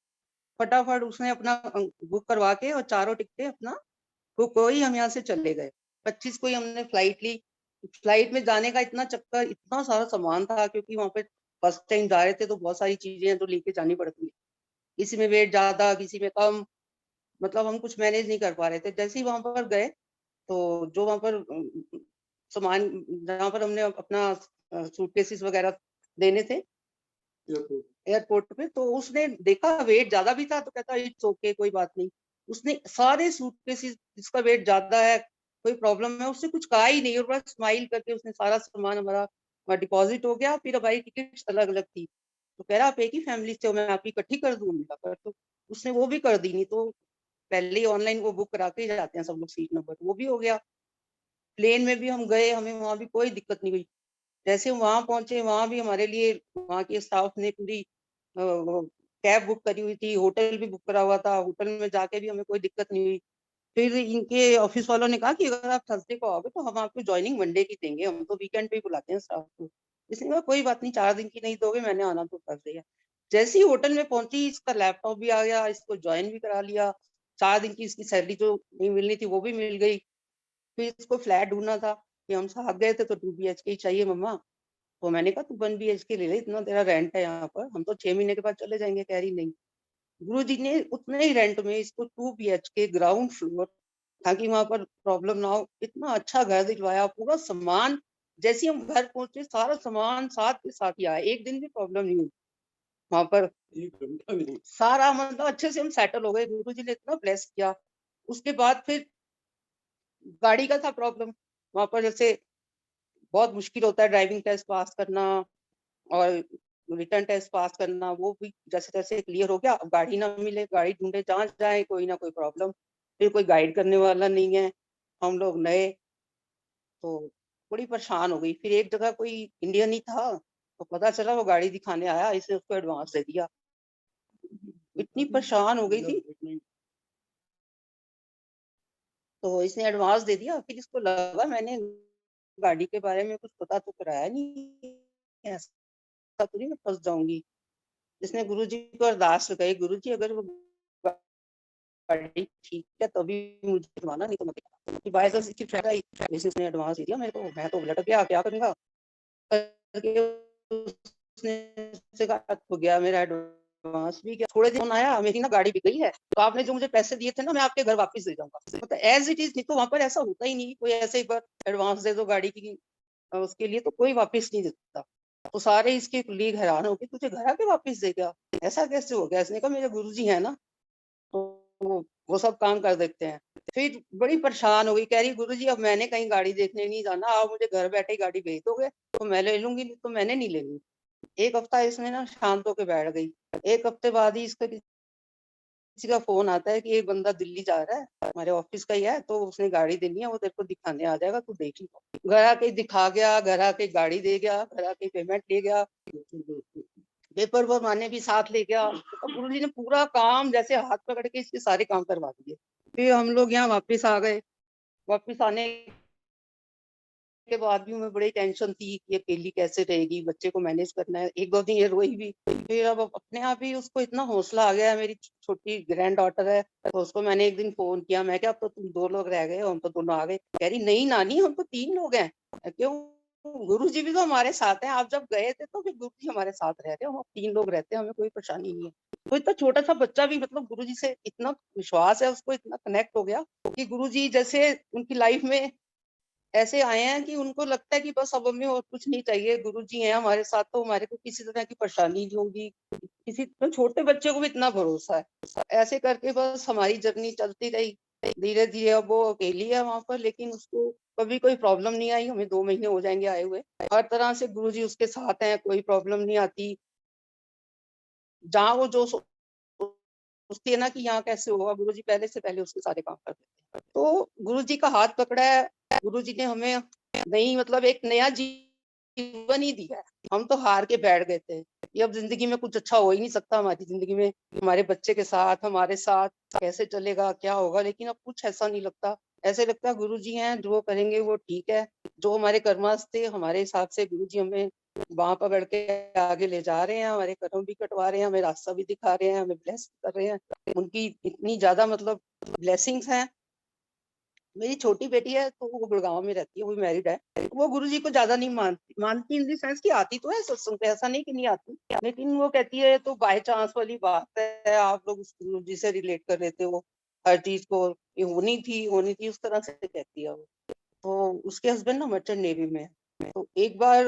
फटाफट उसने अपना बुक करवा के और चारों टिकटें अपना बुक हुई, हम यहाँ से चले गए। 25 को ही हमने फ्लाइट ली। फ्लाइट में जाने का इतना चक्कर, इतना सारा सामान था, क्योंकि वहां पे फर्स्ट टाइम जा रहे थे तो बहुत सारी चीजें हैं जो लेके जानी पड़ती है। किसी में वेट ज्यादा, किसी में कम, मतलब हम कुछ मैनेज नहीं कर पा रहे थे। जैसे ही वहां पर गए तो जो वहां पर सामान जहाँ पर हमने अपना सूटकेसेस वगैरह देने थे एयरपोर्ट पे, तो उसने देखा वेट ज्यादा भी था तो कहता इट्स ओके, कोई बात नहीं। उसने सारे सूटकेसेस जिसका वेट ज्यादा है, कोई प्रॉब्लम है, उसने कुछ कहा ही नहीं, और बस स्माइल करके उसने सारा सामान हमारा डिपॉजिट हो गया। फिर हमारी टिकट अलग अलग थी, तो कह रहा आप एक ही फैमिली से हो, मैं आपकी इकट्ठी कर दूं। मिला कर तो उसने वो भी कर दी, नहीं तो पहले ही ऑनलाइन वो बुक करा के ही जाते हैं सब लोग सीट नंबर, वो भी हो गया। प्लेन में भी हम गए, हमें वहां भी कोई दिक्कत नहीं हुई। जैसे हम वहां पहुंचे, वहां भी हमारे लिए वहां के स्टाफ ने पूरी कैब बुक करी हुई थी, होटल भी बुक करा हुआ था, होटल में जाके भी हमें कोई दिक्कत नहीं हुई। फिर इनके ऑफिस वालों ने कहा कि अगर आप थर्सडे को आओगे तो हम आपको ज्वाइनिंग मंडे की देंगे, हम तो वीकेंड पे ही बुलाते हैं स्टाफ को। इसने कहा कोई बात नहीं, 4 दिन की नहीं दोगे, मैंने आना तो थर्सडे है। जैसे ही होटल में पहुंची, इसका लैपटॉप भी आ गया, इसको ज्वाइन भी करा लिया। 4 दिन की इसकी सैलरी जो नहीं मिलनी थी वो भी मिल गई। फिर इसको फ्लैट ढूंढना था, कि हम साथ गए थे तो 2 BHK ही चाहिए मम्मा। तो मैंने कहा तू 1 BHK ले ले, इतना तेरा रेंट है यहाँ पर, हम तो 6 महीने के बाद चले जाएंगे। कह रही नहीं। गुरुजी ने उतने ही रेंट में इसको 2 BHK ग्राउंड फ्लोर, ताकि वहां पर प्रॉब्लम ना हो, इतना अच्छा घर दिलवाया। पूरा सामान, जैसे ही हम घर पहुंचे सारा सामान साथ के साथ ही आया, एक दिन भी प्रॉब्लम नहीं हुई वहां पर। सारा मतलब अच्छे से हम सेटल हो गए, गुरुजी ने इतना ब्लेस किया। उसके बाद फिर गाड़ी का था प्रॉब्लम वहां पर, जैसे बहुत मुश्किल होता है ड्राइविंग टेस्ट पास करना और रिटर्न टेस्ट पास करना, वो भी जैसे तैसे क्लियर हो गया। अब गाड़ी ना मिले, गाड़ी ढूंढे, जहाँ जाए कोई ना कोई प्रॉब्लम, फिर कोई गाइड करने वाला नहीं है, हम लोग नए, तो बड़ी परेशान हो गई। फिर एक जगह कोई इंडियन ही था, तो पता चला वो गाड़ी दिखाने आया, इसने उसको एडवांस दे दिया। इतनी परेशान हो गई थी, तो इसने एडवांस दे दिया। फिर इसको लगा मैंने गाड़ी के बारे में कुछ पता तो कराया नहीं, ऐसा तो नहीं मैं फंस जाऊंगी। इसने गुरुजी को अरदास लगाई, गुरुजी अगर वो गाड़ी ठीक है तभी मुझे दिलवाना, नहीं तो मत। बाय चांस इसकी फ्रेंड आई, इसने एडवांस दे दिया मेरे को, मैं तो लटक गया, क्या करूंगा करके। उसने से कहा हो गया मेरा एडवांस भी गया। थोड़े दिन आया, मेरी ना गाड़ी बिक गई है, तो आपने जो मुझे पैसे दिए थे ना, मैं आपके घर वापस दे जाऊंगा। मतलब एज इट इज, नहीं तो वहां पर ऐसा होता ही नहीं, कोई ऐसे एक बार एडवांस दे दो गाड़ी की उसके लिए, तो कोई वापस नहीं देता। तो सारे इसके कुलीग हैरान हो गए, तुझे घर आके वापस दे गया, ऐसा कैसे हो गया। इसने कहा मेरे गुरुजी है ना, तो वो सब काम कर देते हैं। फिर बड़ी परेशान हो गई, कह रही गुरुजी अब मैंने कहीं गाड़ी देखने नहीं जाना, आप मुझे घर बैठे ही गाड़ी भेज दोगे तो मैं ले लूंगी, तो मैंने नहीं लेनी। 1 हफ्ता इसमें ना शांत होकर बैठ गई। 1 हफ्ते बाद ही इसका किसी का फोन आता है कि एक बंदा दिल्ली जा रहा है, हमारे ऑफिस का ही है, तो उसने गाड़ी देनी है, वो तेरे को दिखाने आ जाएगा, तू देख ली। घर आके दिखा गया, घर आके गाड़ी दे गया, घर आके पेमेंट ले गया, पेपर बनवाने भी साथ ले गया। तो गुरुजी ने पूरा काम जैसे हाथ पकड़ के इसके सारे काम करवा दिए। फिर हम लोग यहाँ वापस आ गए। वापस आने के बाद भी हमें बड़ी टेंशन थी कि अकेली कैसे रहेगी, बच्चे को मैनेज करना है। 1-2 दिन ये रोई भी, फिर अब अपने आप ही उसको इतना हौसला आ गया है। मेरी छोटी ग्रैंड डॉटर है, तो उसको मैंने एक दिन फोन किया, मैं क्या अब तो तुम 2 लोग रह गए हो, हम तो दोनों आ गए। कह रही नहीं नानी हम तो 3 लोग हैं। क्यों, गुरुजी भी तो हमारे साथ हैं, आप जब गए थे तो फिर गुरुजी हमारे साथ रह रहे, हम 3 लोग रहते हैं, हमें कोई परेशानी नहीं है। तो इतना छोटा सा बच्चा भी मतलब गुरुजी से इतना विश्वास है उसको, इतना कनेक्ट हो गया कि गुरुजी जैसे उनकी लाइफ में ऐसे आए हैं कि उनको लगता है कि बस अब हमें और कुछ नहीं चाहिए, गुरुजी हैं हमारे साथ तो हमारे को किसी तरह की परेशानी नहीं होगी, किसी तो छोटे बच्चे को भी इतना भरोसा है। ऐसे करके बस हमारी जर्नी चलती रही। धीरे धीरे अब वो अकेली है वहां पर, लेकिन उसको कभी कोई प्रॉब्लम नहीं आई। हमें 2 महीने हो जाएंगे आए हुए, हर तरह से गुरुजी उसके साथ हैं, कोई प्रॉब्लम नहीं आती। जहाँ वो जो सोचती है ना कि यहाँ कैसे होगा, गुरुजी पहले उसके सारे काम कर देते हैं। तो गुरुजी का हाथ पकड़ा है, गुरुजी ने हमें नहीं मतलब एक नया जीवन ही दिया है। हम तो हार के बैठ गए थे कि अब जिंदगी में कुछ अच्छा हो ही नहीं सकता, हमारी जिंदगी में हमारे बच्चे के साथ हमारे साथ कैसे चलेगा, क्या होगा। लेकिन अब कुछ ऐसा नहीं लगता, ऐसे लगता है गुरुजी हैं, जो करेंगे वो ठीक है। जो हमारे कर्मास थे, हमारे हिसाब से गुरुजी हमें वहां पकड़ के आगे ले जा रहे हैं, हमारे कर्म भी कटवा रहे हैं, हमें रास्ता भी दिखा रहे हैं, हमें ब्लेस कर रहे हैं। उनकी इतनी ज्यादा मतलब ब्लेसिंग्स हैं। मेरी छोटी बेटी है तो वो गुड़गांव में रहती है, वो मैरिड है। वो गुरुजी को ज्यादा नहीं मानती इन द सेंस की आती तो है सत्संग पे, ऐसा नहीं कि नहीं आती, लेकिन वो कहती है तो बाय चांस वाली बात है, आप लोग उस गुरुजी से रिलेट कर रहे थे, वो हर चीज को ये होनी थी उस तरह से कहती है वो। तो उसके हस्बैंड ना मर्चेंट नेवी में है। तो एक बार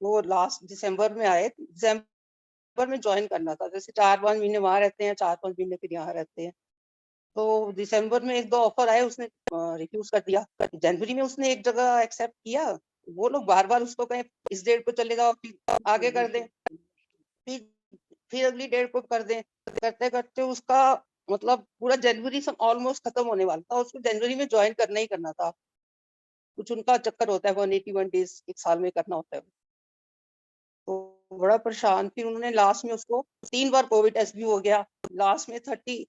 वो लास्ट दिसंबर में आए, दिसंबर में ज्वाइन करना था। जैसे 4-5 महीने वहां रहते हैं, 4-5 महीने फिर यहाँ रहते हैं। तो दिसंबर में 1-2 ऑफर आए, उसने रिफ्यूज कर दिया। जनवरी में उसने एक जगह एक्सेप्ट किया। वो लोग बार बार उसको कहें इस डेट पे चले जाओ, फिर आगे कर दें, फिर अगली डेट को कर दें, करते करते उसका मतलब पूरा जनवरी सब ऑलमोस्ट खत्म होने वाला था। उसको जनवरी में ज्वाइन करना ही करना था। कुछ उनका चक्कर होता है, 181 डेज एक साल में करना होता है। तो बड़ा परेशान, फिर उन्होंने लास्ट में उसको 3 बार कोविड टेस्ट भी हो गया। लास्ट में 24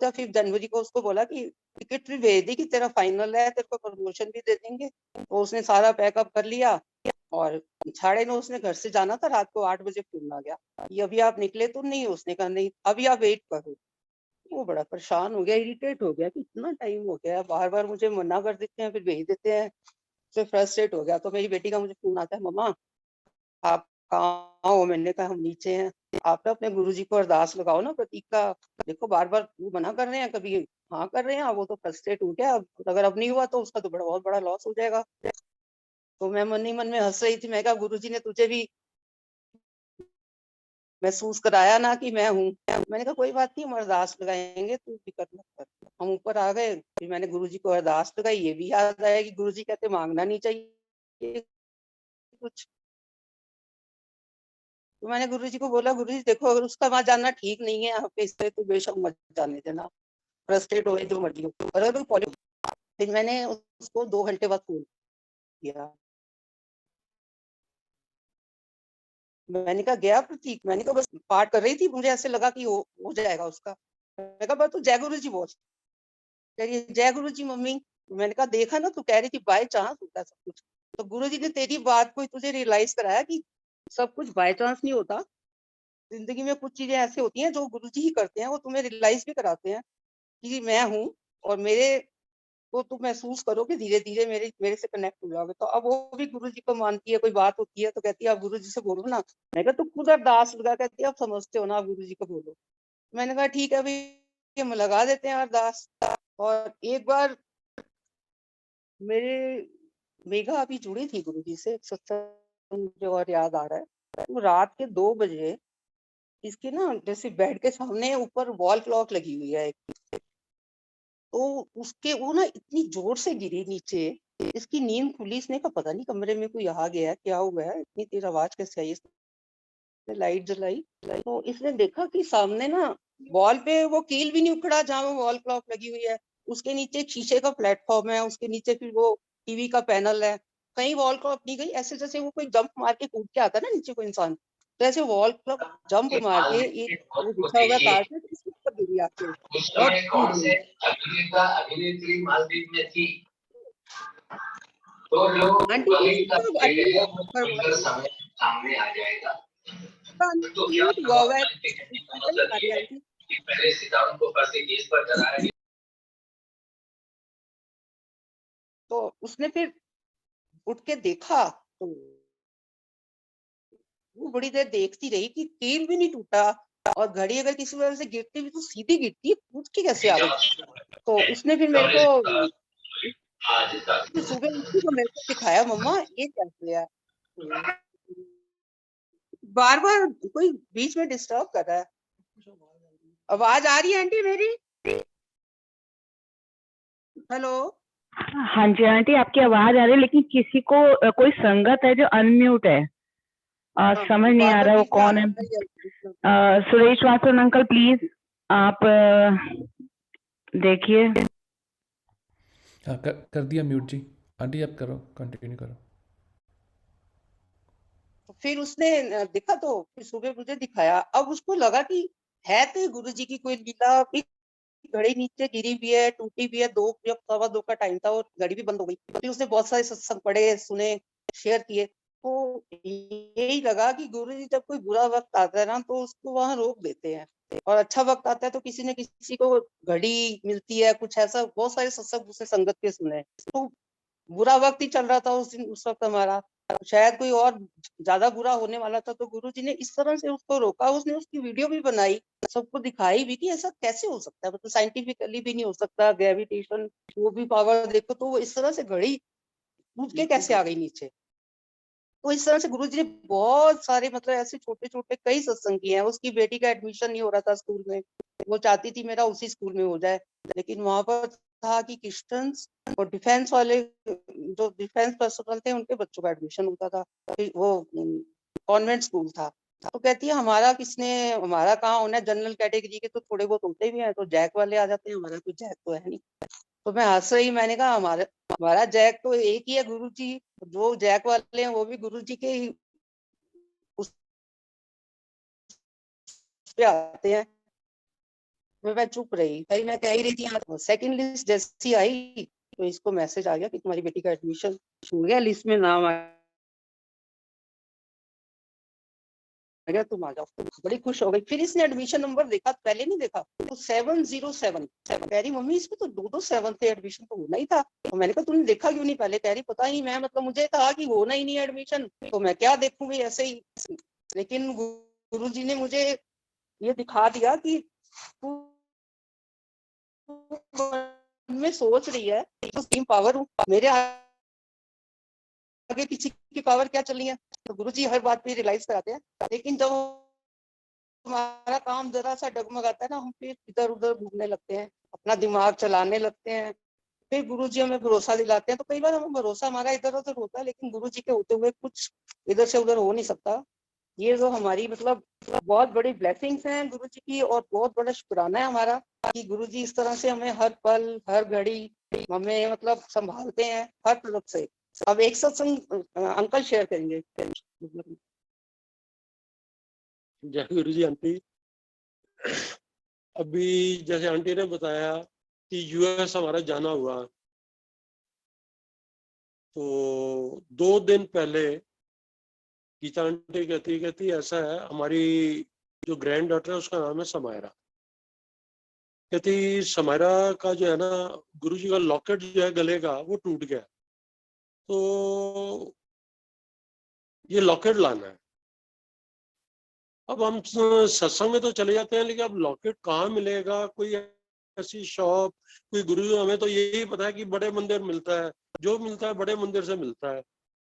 या 5 जनवरी को उसको बोला कि टिकट भी भेज दी कि तेरा फाइनल है, तेरे को प्रमोशन भी दे देंगे। तो उसने सारा पैकअप कर लिया और 9:30 उसने घर से जाना था, रात को 8 बजे फोन आ गया कि अभी आप निकले तो नहीं। उसने कहा नहीं, अभी आप वेट करो। वो बड़ा परेशान हो गया, इरिटेट हो गया कि इतना टाइम हो गया, बार बार मुझे मना कर देते हैं, फिर भेज देते हैं। फिर फ्रस्ट्रेट हो गया। तो मेरी बेटी का मुझे फोन आता है, मम्मा आप कहाँ हो? मैंने कहा हम नीचे हैं। आप ना अपने गुरुजी को अरदास लगाओ ना प्रतीक का, देखो बार बार वो मना कर रहे हैं, कभी हाँ कर रहे हैं, वो तो फ्रस्ट्रेट हो गया। अगर अब नहीं हुआ तो उसका तो बहुत बड़ा लॉस हो जाएगा। तो मैं मन ही मन में हंस रही थी। मैं कहा गुरुजी ने तुझे भी महसूस कराया ना कि मैं हूँ। मैंने कहा कोई बात नहीं, हम अरदास लगाएंगे, तू फिक्र मत कर। हम ऊपर आ गए, फिर मैंने गुरुजी को अरदास लगाई। ये भी याद आया कि गुरुजी कहते मांगना नहीं चाहिए कुछ। तो मैंने गुरुजी को बोला, गुरुजी देखो अगर उसका वहां जाना ठीक नहीं है यहाँ पे, इससे तो बेशक मत जाने देना, फ्रस्ट्रेट हो जो मर्जी हो। और अगर फिर मैंने उसको 2 घंटे बाद फोन किया। मैंने कहा गया प्रतीक? मैंने कहा बस पाठ कर रही थी, मुझे ऐसे लगा कि हो जाएगा उसका। मैंने कहा बस तू जय गुरु जी बोल। कह रही है जय गुरु जी मम्मी। मैंने कहा देखा ना, तू कह रही थी बाय चांस होता है सब कुछ। तो गुरु जी ने तेरी बात को तुझे रियलाइज कराया कि सब कुछ बाय चांस नहीं होता। जिंदगी में कुछ चीजें ऐसी होती हैं जो गुरुजी ही करते हैं, वो तुम्हें रियलाइज भी कराते हैं कि मैं हूँ और मेरे को तुम महसूस करो कि धीरे धीरे मेरे से कनेक्ट हो जाओगे। तो अब वो भी गुरुजी को मानती है, कोई बात होती है तो कहती है आप गुरुजी से बोलो ना। मैं कहा तुम खुद अरदास लगा, कहती है आप समझते हो ना, आप गुरुजी को बोलो। मैंने कहा ठीक है अभी हम लगा देते हैं अरदास। और एक बार मेरे मेघा अभी जुड़ी थी गुरुजी से, एक सत्संग मुझे और याद आ रहा है। वो रात के 2 बजे इसके ना जैसे बेड के सामने ऊपर वॉल क्लॉक लगी हुई है एक, तो उसके वो ना इतनी जोर से गिरी नीचे। इसकी नींद खुली, इसने कहा पता नहीं कमरे में कोई आ गया है, क्या हुआ है, इतनी तेज आवाज कैसे आई। इसने लाइट जलाई तो इसने देखा कि सामने ना वॉल पे वो कील भी नहीं उखड़ा जहाँ वो वॉल क्लॉक लगी हुई है। उसके नीचे एक शीशे का प्लेटफॉर्म है, उसके नीचे फिर वो टीवी का पैनल है। कहीं वॉल क्लॉक नहीं गई, ऐसे जैसे वो कोई जंप मार के कूद के आता है ना नीचे कोई इंसान, तो ऐसे वॉल क्लॉक जंप मार के एक वो बिछा हुआ कारपेट इसके ऊपर गिरी आके उस और समय टूट कौन गई। से अभिनेता अभिनेत्री मालदीव में थी, तो जो आंटी जी वही का सब खेल है वो करवा खुलकर दी, समय सामने आ जाएगा। तो क्या म्यूट हुआ हुआ हुआ है, कहने का चल मतलब आ रही ये है है आंटी। कि पहले सितारों को फंसे केस पर चढ़ाया गया। तो उसने फिर उठ के देखा तो वो बड़ी देर देखती रही कि कील भी नहीं टूटा, और घड़ी अगर किसी वजह से गिरती भी तो सीधी गिरती है, कूद के कैसे आ गई। तो उसने फिर मेरे को फिर सुबह उठी तो मेरे को दिखाया, मम्मा ये क्या किया। बार बार कोई बीच में डिस्टर्ब कर रहा है। आवाज आ रही है आंटी मेरी? हेलो। हाँ जी आंटी, आपकी आवाज आ रही है, लेकिन किसी को कोई संगत है जो अनम्यूट है। हाँ, समझ नहीं बार आ बार रहा वो बीच में कौन है। आता ही है। सुरेश वासन अंकल प्लीज आप देखिए। हाँ कर दिया म्यूट जी। आंटी आप करो, कंटिन्यू करो। फिर उसने देखा तो फिर सुबह मुझे दिखाया। अब उसको लगा कि है तो गुरु जी की कोई लीला। फिर घड़ी नीचे गिरी भी है, टूटी भी है। 2 या 2:15 का टाइम था और घड़ी भी बंद हो गई। फिर उसने बहुत सारे सत्संग पढ़े, सुने, शेयर किए। तो यही लगा कि गुरु जी जब कोई बुरा वक्त आता है ना तो उसको वहां रोक देते हैं, और अच्छा वक्त आता है तो किसी न किसी को घड़ी मिलती है। कुछ ऐसा बहुत सारे सत्संग उसने संगत के सुने। तो बुरा वक्त ही चल रहा था उस दिन, उस वक्त हमारा शायद कोई और ज्यादा बुरा होने वाला था। तो गुरुजी ने इस तरह से उसको रोका। उसने उसकी वीडियो भी बनाई, सबको दिखाई भी कि ऐसा कैसे हो सकता है, मतलब साइंटिफिकली भी नहीं हो सकता। ग्रेविटेशन वो भी पावर देखो तो वो इस तरह से घड़ी टूट के कैसे आ गई नीचे। तो इस तरह से गुरुजी ने बहुत सारे मतलब ऐसे छोटे छोटे कई सत्संग किए हैं। उसकी बेटी का एडमिशन नहीं हो रहा था स्कूल में, वो चाहती थी मेरा उसी स्कूल में हो जाए, लेकिन वहां पर था कि क्रिश्चियंस और डिफेंस वाले जो डिफेंस पर्सनल थे उनके बच्चों का एडमिशन होता था। फिर वो कॉन्वेंट स्कूल था। तो कहती है हमारा किसने, हमारा कहाँ होना है। जनरल कैटेगरी के तो थोड़े बहुत होते भी हैं, तो जैक वाले आ जाते हैं, हमारा कोई जैक तो है नहीं। तो मैं हंस रही, मैंने कहा हमारा हमारा जैक तो एक ही है गुरु जी। जो जैक वाले हैं वो भी गुरु जी के ही उस पे आते हैं। मैं चुप रही। भाई मैं कह ही रही थी, सेकंड लिस्ट जैसी आई तो इसको मैसेज आ गया कि तुम्हारी बेटी का एडमिशन हो गया, लिस्ट में नाम आ गया, तुम आ जाओ। बड़ी खुश हो गई। फिर इसने एडमिशन नंबर देखा, पहले नहीं देखा, तो 707। कह रही मम्मी इसमें तो 2-2 7 थे, एडमिशन तो होना ही था। तो मैंने कहा तूने देखा क्यों नहीं पहले। कह रही पता ही मैं मतलब मुझे कहा कि होना ही नहीं है एडमिशन, तो मैं क्या देखूंगी ऐसे ही। लेकिन गुरु जी ने मुझे ये दिखा दिया कि तू में सोच रही है तो टीम पावर हूँ, मेरे आगे किसी की पावर क्या चल रही है। तो गुरु जी हर बात पे रियलाइज कराते हैं। लेकिन जब हमारा काम जरा सा डगमगाता है ना, हम फिर इधर उधर घूमने लगते हैं, अपना दिमाग चलाने लगते हैं। फिर गुरु जी हमें भरोसा दिलाते हैं। तो कई बार हमें भरोसा हमारा इधर उधर होता है, लेकिन गुरु जी के होते हुए कुछ इधर से उधर हो नहीं सकता। ये जो हमारी मतलब बहुत बड़ी ब्लेसिंग्स हैं गुरु जी की, और बहुत बड़ा शुक्राना है हमारा कि गुरु जी इस तरह से हमें हर पल हर घड़ी हमें मतलब संभालते हैं हर तरफ से। अब एक सत्संग अंकल शेयर करेंगे। जय गुरु जी। आंटी अभी जैसे आंटी ने बताया कि यूएस हमारा जाना हुआ, तो 2 दिन पहले गीता आंटी कहती ऐसा है, हमारी जो ग्रैंड डॉटर है उसका नाम है समायरा। कहती समायरा का जो है ना गुरु जी का लॉकेट जो है गले का वो टूट गया, तो ये लॉकेट लाना है। अब हम सत्संग में तो चले जाते हैं, लेकिन अब लॉकेट कहाँ मिलेगा, कोई ऐसी शॉप, कोई गुरु। हमें तो यही पता है कि बड़े मंदिर मिलता है, जो मिलता है बड़े मंदिर से मिलता है।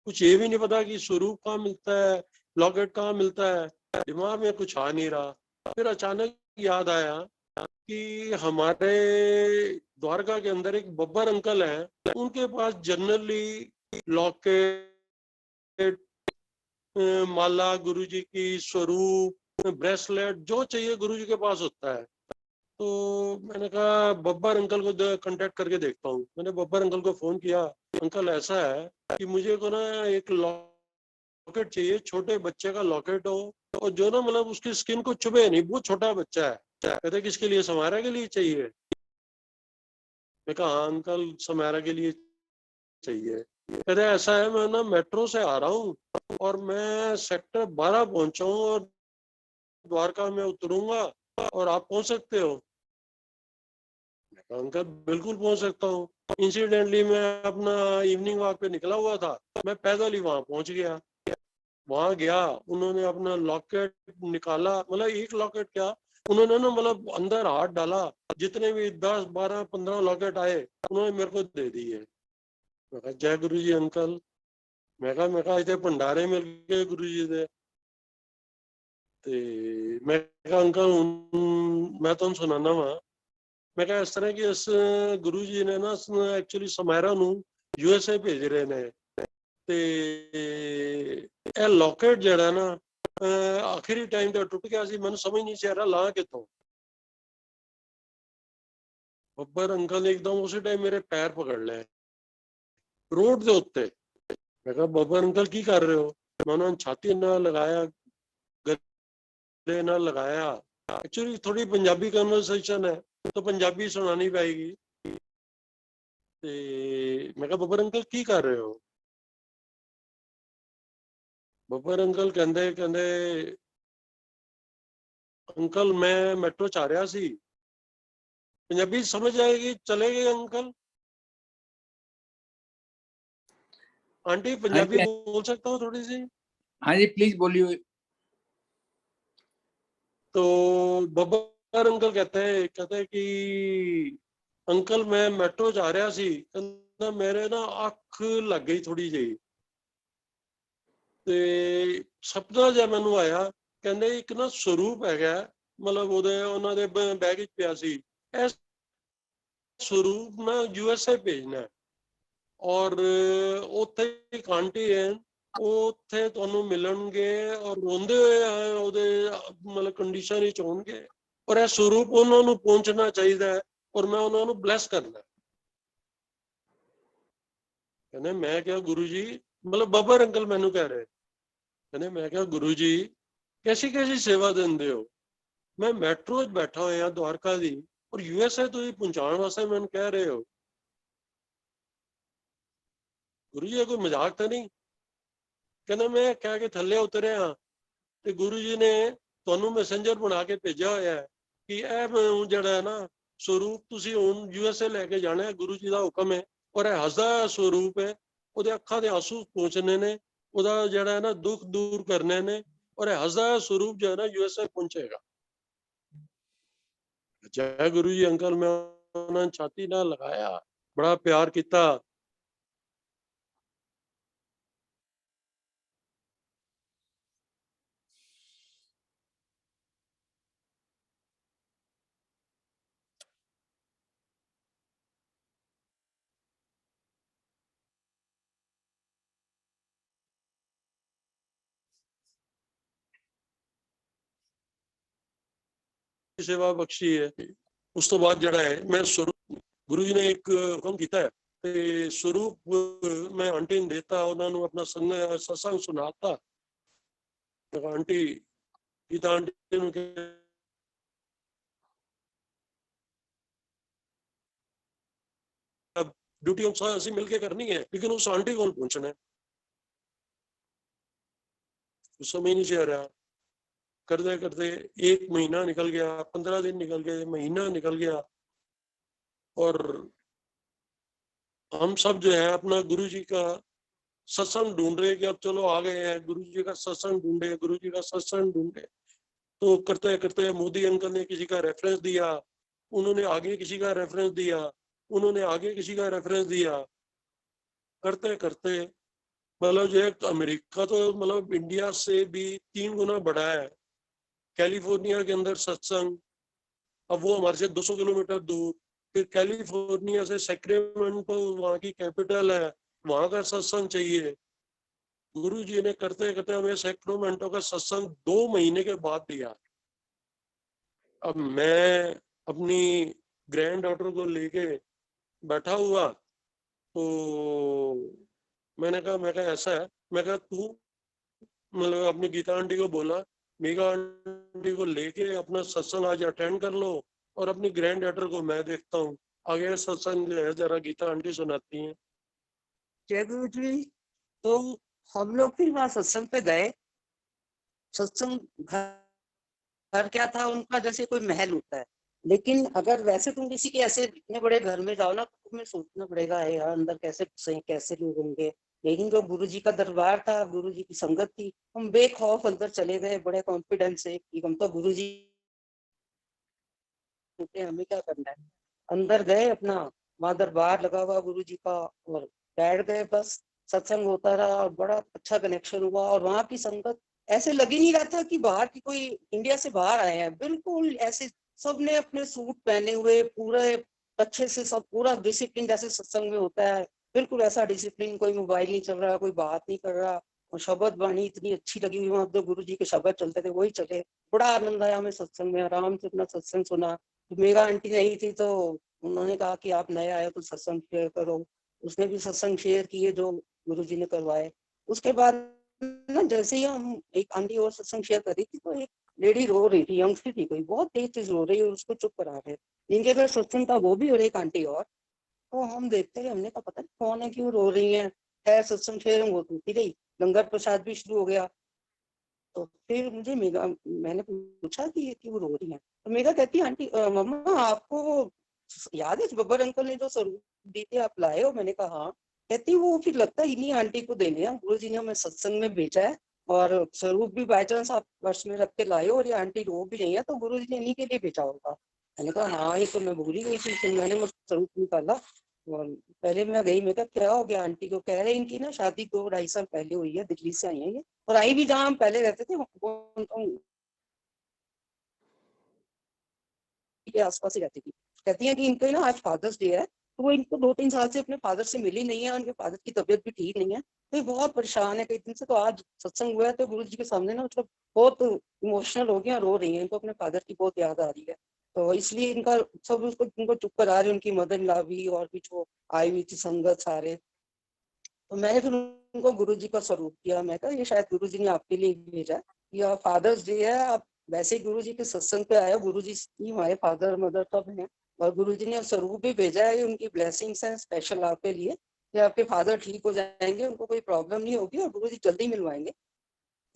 कुछ ये भी नहीं पता कि स्वरूप कहाँ मिलता है, लॉकेट कहाँ मिलता है। दिमाग में कुछ आ नहीं रहा। फिर अचानक याद आया कि हमारे द्वारका के अंदर एक बब्बर अंकल हैं, उनके पास जनरली लॉकेट, माला गुरुजी की, स्वरूप, ब्रेसलेट जो चाहिए गुरुजी के पास होता है। तो मैंने कहा बब्बर अंकल को कांटेक्ट करके देखता हूँ। मैंने बब्बर अंकल को फोन किया, अंकल ऐसा है कि मुझे को ना एक लॉकेट चाहिए, छोटे बच्चे का लॉकेट हो, और जो ना मतलब उसकी स्किन को चुभे नहीं, बहुत छोटा बच्चा है। कहते किसके लिए, समारा के लिए चाहिए। मैं कहा हाँ अंकल समारा के लिए चाहिए। कहते ऐसा है मैं ना मेट्रो से आ रहा हूँ और मैं सेक्टर 12 पहुंचा हूँ और द्वारका में उतरूंगा और आप पहुंच सकते हो। अंकल बिल्कुल पहुंच सकता हूँ। इंसिडेंटली मैं अपना इवनिंग वॉक पे निकला हुआ था, मैं पैदल ही वहां पहुंच गया। वहां गया, उन्होंने अपना लॉकेट निकाला, मतलब एक लॉकेट क्या, उन्होंने ना मतलब अंदर हाथ डाला, जितने भी 10, 12, 15 लॉकेट आए उन्होंने मेरे को दे दिए। मैं कहा जय गुरु जी अंकल। मैं कहा इतने भंडारे मिल गए गुरु जी दे। ते मैं कहा अंकल मैं तुहानू सुनाना वा। मैं कहा इस तरह कि इस गुरु जी ने ना एक्चुअली समायरा नू यूएसए भेज रहे ने ते ਇਹ लॉकेट ਜਿਹੜਾ ना आखिरी टाइम ਤੇ टुट गया सी। मैंने समझ नहीं सी आ रहा ला कितों। बब्बर अंकल ने एकदम उसी टाइम मेरे पैर पकड़ ले रोड के उत्ते। मैं कहा बब्बर अंकल की कर रहे हो? मैं उन्होंने छाती ना लगाया गले ना लगाया। एक्चुअली थोड़ी पंजाबी कन्वर्सेशन है तो पंजाबी सुनानी पाएगी। मैं कहा बब्बर अंकल की कर रहे हो? बब्बर अंकल कहंदे कहंदे अंकल मैं मेट्रो च आ रहा सी। पंजाबी समझ आएगी चले गए अंकल। आंटी हाँ पंजाबी जी, बोल सकता हूँ थोड़ी सी? हाँ जी, प्लीज बोलिए। तो बब्बर अंकल कहते हैं कि अंकल मैं मेट्रो जा रहा सी। कहंदा मेरे ना अख लग गई थोड़ी जी ते सपना जिहा मैनू आया। कहंदे एक ना स्वरूप हैगा मतलब ਉਹਦੇ ਉਹਨਾਂ ਦੇ ਬੈਗ ਵਿੱਚ ਪਿਆ ਸੀ। ਇਹ स्वरूप ना यूएसए भेजना है और ਉੱਥੇ ਇੱਕ ਆਂਟੀ ਹੈ ਉਹ ਉੱਥੇ ਤੁਹਾਨੂੰ ਮਿਲਣਗੇ ਔਰ ਰੋਂਦੇ ਹੋਏ ਉਹਦੇ ਮਤਲਬ ਕੰਡੀਸ਼ਨ ਵਿੱਚ ਹੋਣਗੇ ਔਰ ਇਹ स्वरूप ਉਹਨਾਂ ਨੂੰ ਪਹੁੰਚਣਾ ਚਾਹੀਦਾ ਹੈ ਔਰ ਮੈਂ ਉਹਨਾਂ ਨੂੰ ਬਲੈਸ ਕਰਨਾ। ਕਹਿੰਦੇ ਮੈਂ ਕਿਹਾ ਗੁਰੂ ਜੀ मतलब ਬੱਬਰ ਅੰਕਲ ਮੈਨੂੰ ਕਹਿ ਰਹੇ ਕਹਿੰਦੇ मैं ਕਿਹਾ गुरु जी कैसी कैसी सेवा ਦਿੰਦੇ ਹੋ? मैं ਮੈਟਰੋ 'ਚ ਬੈਠਾ ਹੋਇਆ द्वारका ਦੀ और यूएसए ਤੁਸੀਂ ਪਹੁੰਚਾਉਣ ਵਾਸਤੇ ਮੈਨੂੰ ਕਹਿ ਰਹੇ ਹੋ। गुरु जी कोई मजाक तो नहीं? कहना मैं कह के थले उतरिया ते गुरु जी ने ਤੁਹਾਨੂੰ मैसेंजर बना के भेजा होया है कि ਇਹ ਜਿਹੜਾ है ना स्वरूप ਤੁਸੀਂ ਹੁਣ यूएसए लेके जाना है। गुरु जी का हुक्म है और ਇਹ ਹੱਸਦਾ स्वरूप है। ਉਹਦੇ ਅੱਖਾਂ ਦੇ ਆंसू ਪਹੁੰਚਣੇ ਨੇ ਉਹਦਾ ਜਿਹੜਾ है ना दुख दूर करने ने और ਇਹ ਹੱਸਦਾ स्वरूप जो है ना यूएसए पहुंचेगा। जय गुरु जी अंकल। मैं उन्होंने छाती ना लगाया बड़ा प्यार किया। सेवा बख्शी है। उस तो बाद जड़ा है मैं स्वरूप गुरु जी ने एक हुक्म किया है ते स्वरूप मैं आंटी ने देता उन्होंने अपना संग सत्संग सुनाता। आंटी गीता आंटी ड्यूटी असं मिलके करनी है लेकिन उस आंटी को पहुंचना है। समझ नहीं आ रहा करते करते 1 महीना निकल गया 15 दिन निकल गए महीना निकल गया और हम सब जो है अपना गुरु जी का सत्संग ढूंढ रहे कि अब चलो आ गए हैं गुरु जी का सत्संग ढूंढे गुरु जी का सत्संग ढूंढे। तो करते करते मोदी अंकल ने किसी का रेफरेंस दिया उन्होंने आगे किसी का रेफरेंस दिया उन्होंने आगे किसी का रेफरेंस दिया। करते करते मतलब जो अमेरिका तो मतलब इंडिया से भी 3 गुना बड़ा है। कैलिफोर्निया के अंदर सत्संग अब वो हमारे से 200 किलोमीटर दूर। फिर कैलिफोर्निया से सैक्रामेंटो वहाँ की कैपिटल है वहां का सत्संग चाहिए। गुरु जी ने करते करते हमें सैक्रामेंटो का सत्संग 2 महीने के बाद दिया। अब मैं अपनी ग्रैंड डॉटर को लेके बैठा हुआ तो मैंने कहा ऐसा है मैं कहा तू मतलब अपनी गीता आंटी को बोला मेगा आंटी को लेके अपना सत्संग आज अटेंड कर लो और अपनी ग्रैंड डॉटर को मैं देखता हूँ आगे सत्संग जो है जरा गीता आंटी सुनाती हैं। जय गुरु जी। तो हम लोग फिर वहां सत्संग पे गए। सत्संग घर क्या था उनका जैसे कोई महल होता है लेकिन अगर वैसे तुम किसी के ऐसे इतने बड़े घर में जाओ ना तो तुम्हें सोचना पड़ेगा यार अंदर कैसे सही कैसे लोग होंगे। लेकिन जो गुरु जी का दरबार था गुरु जी की संगत थी हम बेखौफ अंदर चले गए बड़े कॉन्फिडेंस से कि हम तो गुरु जी हमें क्या करना है। अंदर गए अपना वहां दरबार लगा हुआ गुरु जी का और बैठ गए, बस सत्संग होता रहा और बड़ा अच्छा कनेक्शन हुआ। और वहाँ की संगत ऐसे लग ही नहीं रहा था कि बाहर की कोई इंडिया से बाहर आए हैं, बिल्कुल ऐसे सबने अपने सूट पहने हुए पूरे अच्छे से, सब पूरा डिसिप्लिन जैसे सत्संग में होता है, बिल्कुल ऐसा डिसिप्लिन, कोई मोबाइल नहीं चल रहा, कोई बात नहीं कर रहा। और शब्द वाणी इतनी अच्छी लगी हुई, वहाँ जो गुरु जी के शब्द चलते थे वही चले। बड़ा आनंद आया हमें सत्संग में, आराम से अपना सत्संग सुना। मेरा आंटी नहीं थी तो उन्होंने कहा कि आप नए आए हो तो सत्संग शेयर करो। उसने भी सत्संग शेयर किए जो गुरु जी ने करवाए। उसके बाद ना जैसे ही हम एक आंटी और सत्संग शेयर कर रही थी तो एक लेडी रो रही थी, यंगस्टर थी कोई, बहुत तेज तेज रो रही है, उसको चुप करा रहे। जिनके घर सत्संग था वो भी और एक आंटी और। तो हम देखते रहे, हमने कहा पता नहीं कौन है, क्यों रो रही है। खैर सत्संग शेयर होती रही, लंगर प्रसाद भी शुरू हो गया। तो फिर मुझे मेगा मैंने पूछा कि ये क्यों रो रही है। तो मेगा कहती है आंटी मम्मा आपको याद है बब्बर अंकल ने जो स्वरूप दी थी आप लाए हो। मैंने कहा हाँ। कहती वो फिर लगता है इन्हीं आंटी को देने हैं, गुरु जी ने हमें सत्संग में भेजा है और स्वरूप भी बाई चांस आप पर्स में रख के लाए हो और ये आंटी रो भी रही है तो गुरु जी ने इन्हीं के लिए भेजा होगा। मैंने कहा हाँ ये तो मैं भूल ही गई थी। फिर मैंने वो स्वरूप निकाला और पहले मैं गई, मैं कहा क्या हो गया आंटी को। कह रहे इनकी ना शादी 2-2.5 साल पहले हुई है, दिल्ली से आई है ये, और आई भी जहाँ हम पहले रहते थे के आसपास ही रहती थी। कहती है कि इनके ना आज फादर्स डे है तो वो इनको 2-3 साल से अपने फादर से मिली नहीं है, उनके फादर की तबीयत भी ठीक नहीं है तो ये बहुत परेशान है कई दिन से। तो आज सत्संग हुआ है तो गुरु जी के सामने ना मतलब बहुत इमोशनल हो गया, रो रही है, इनको अपने फादर की बहुत याद आ रही है। तो इसलिए इनका सब उसको इनको चुप करा रहे, उनकी मदर इन लॉ भी और भी जो आई हुई थी संगत सारे। तो मैंने फिर उनको गुरु जी का स्वरूप किया। मैं कहा ये शायद गुरु जी ने आपके लिए भेजा है, या फादर्स डे है, आप वैसे ही गुरु जी के सत्संग पे आए हो, गुरु जी ही हमारे फादर मदर सब हैं और गुरु जी ने स्वरूप भी भेजा है, उनकी ब्लेसिंग्स हैं स्पेशल आपके लिए कि आपके फादर ठीक हो जाएंगे, उनको कोई प्रॉब्लम नहीं होगी और गुरु जी जल्दी मिलवाएंगे।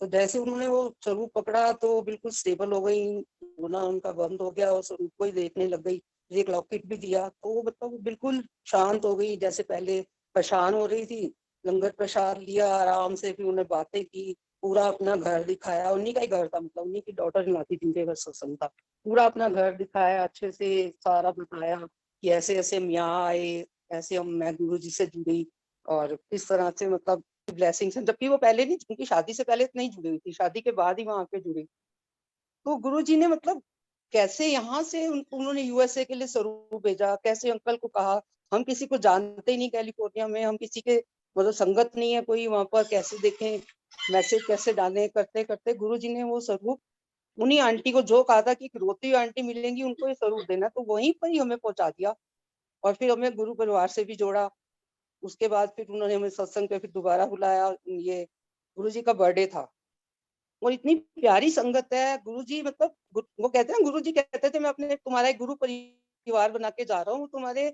तो जैसे उन्होंने वो स्वरूप पकड़ा तो बिल्कुल स्टेबल हो गई, रोना उनका बंद हो गया और स्वरूप को ही देखने लग गई। एक लॉकेट भी दिया तो वो मतलब वो बिल्कुल शांत हो गई, जैसे पहले परेशान हो रही थी। लंगर प्रसाद लिया आराम से, फिर उन्हें बातें की, पूरा अपना घर दिखाया, उन्हीं का ही घर था, मतलब उन्हीं की डॉटर इन थी जिनके घर सत्संग था। पूरा अपना घर दिखाया अच्छे से, सारा बताया कि ऐसे ऐसे हम यहाँ आए, ऐसे हम मैं गुरु जी से जुड़ी और इस तरह से मतलब ब्लेसिंग्स हैं। जबकि वो पहले नहीं, उनकी शादी से पहले नहीं जुड़ी हुई थी, शादी के बाद ही वहां पे जुड़ी। तो गुरुजी ने मतलब कैसे यहाँ से उन्होंने यूएसए के लिए स्वरूप भेजा, कैसे अंकल को कहा, हम किसी को जानते ही नहीं कैलिफोर्निया में, हम किसी के मतलब संगत नहीं है कोई वहां पर, कैसे देखें मैसेज कैसे डाले, करते करते गुरुजी ने वो स्वरूप उन्हीं आंटी को जो कहा था कि रोती हुई आंटी मिलेंगी उनको ये स्वरूप देना, तो वहीं पर ही हमें पहुंचा दिया। और फिर हमें गुरु परिवार से भी जोड़ा। उसके बाद फिर उन्होंने हमें सत्संग पे फिर दोबारा बुलाया। ये गुरुजी का बर्थडे था और इतनी प्यारी संगत है। गुरुजी मतलब वो कहते हैं, गुरुजी कहते थे मैं अपने तुम्हारा एक गुरु परिवार बना के जा रहा हूँ, तुम्हारे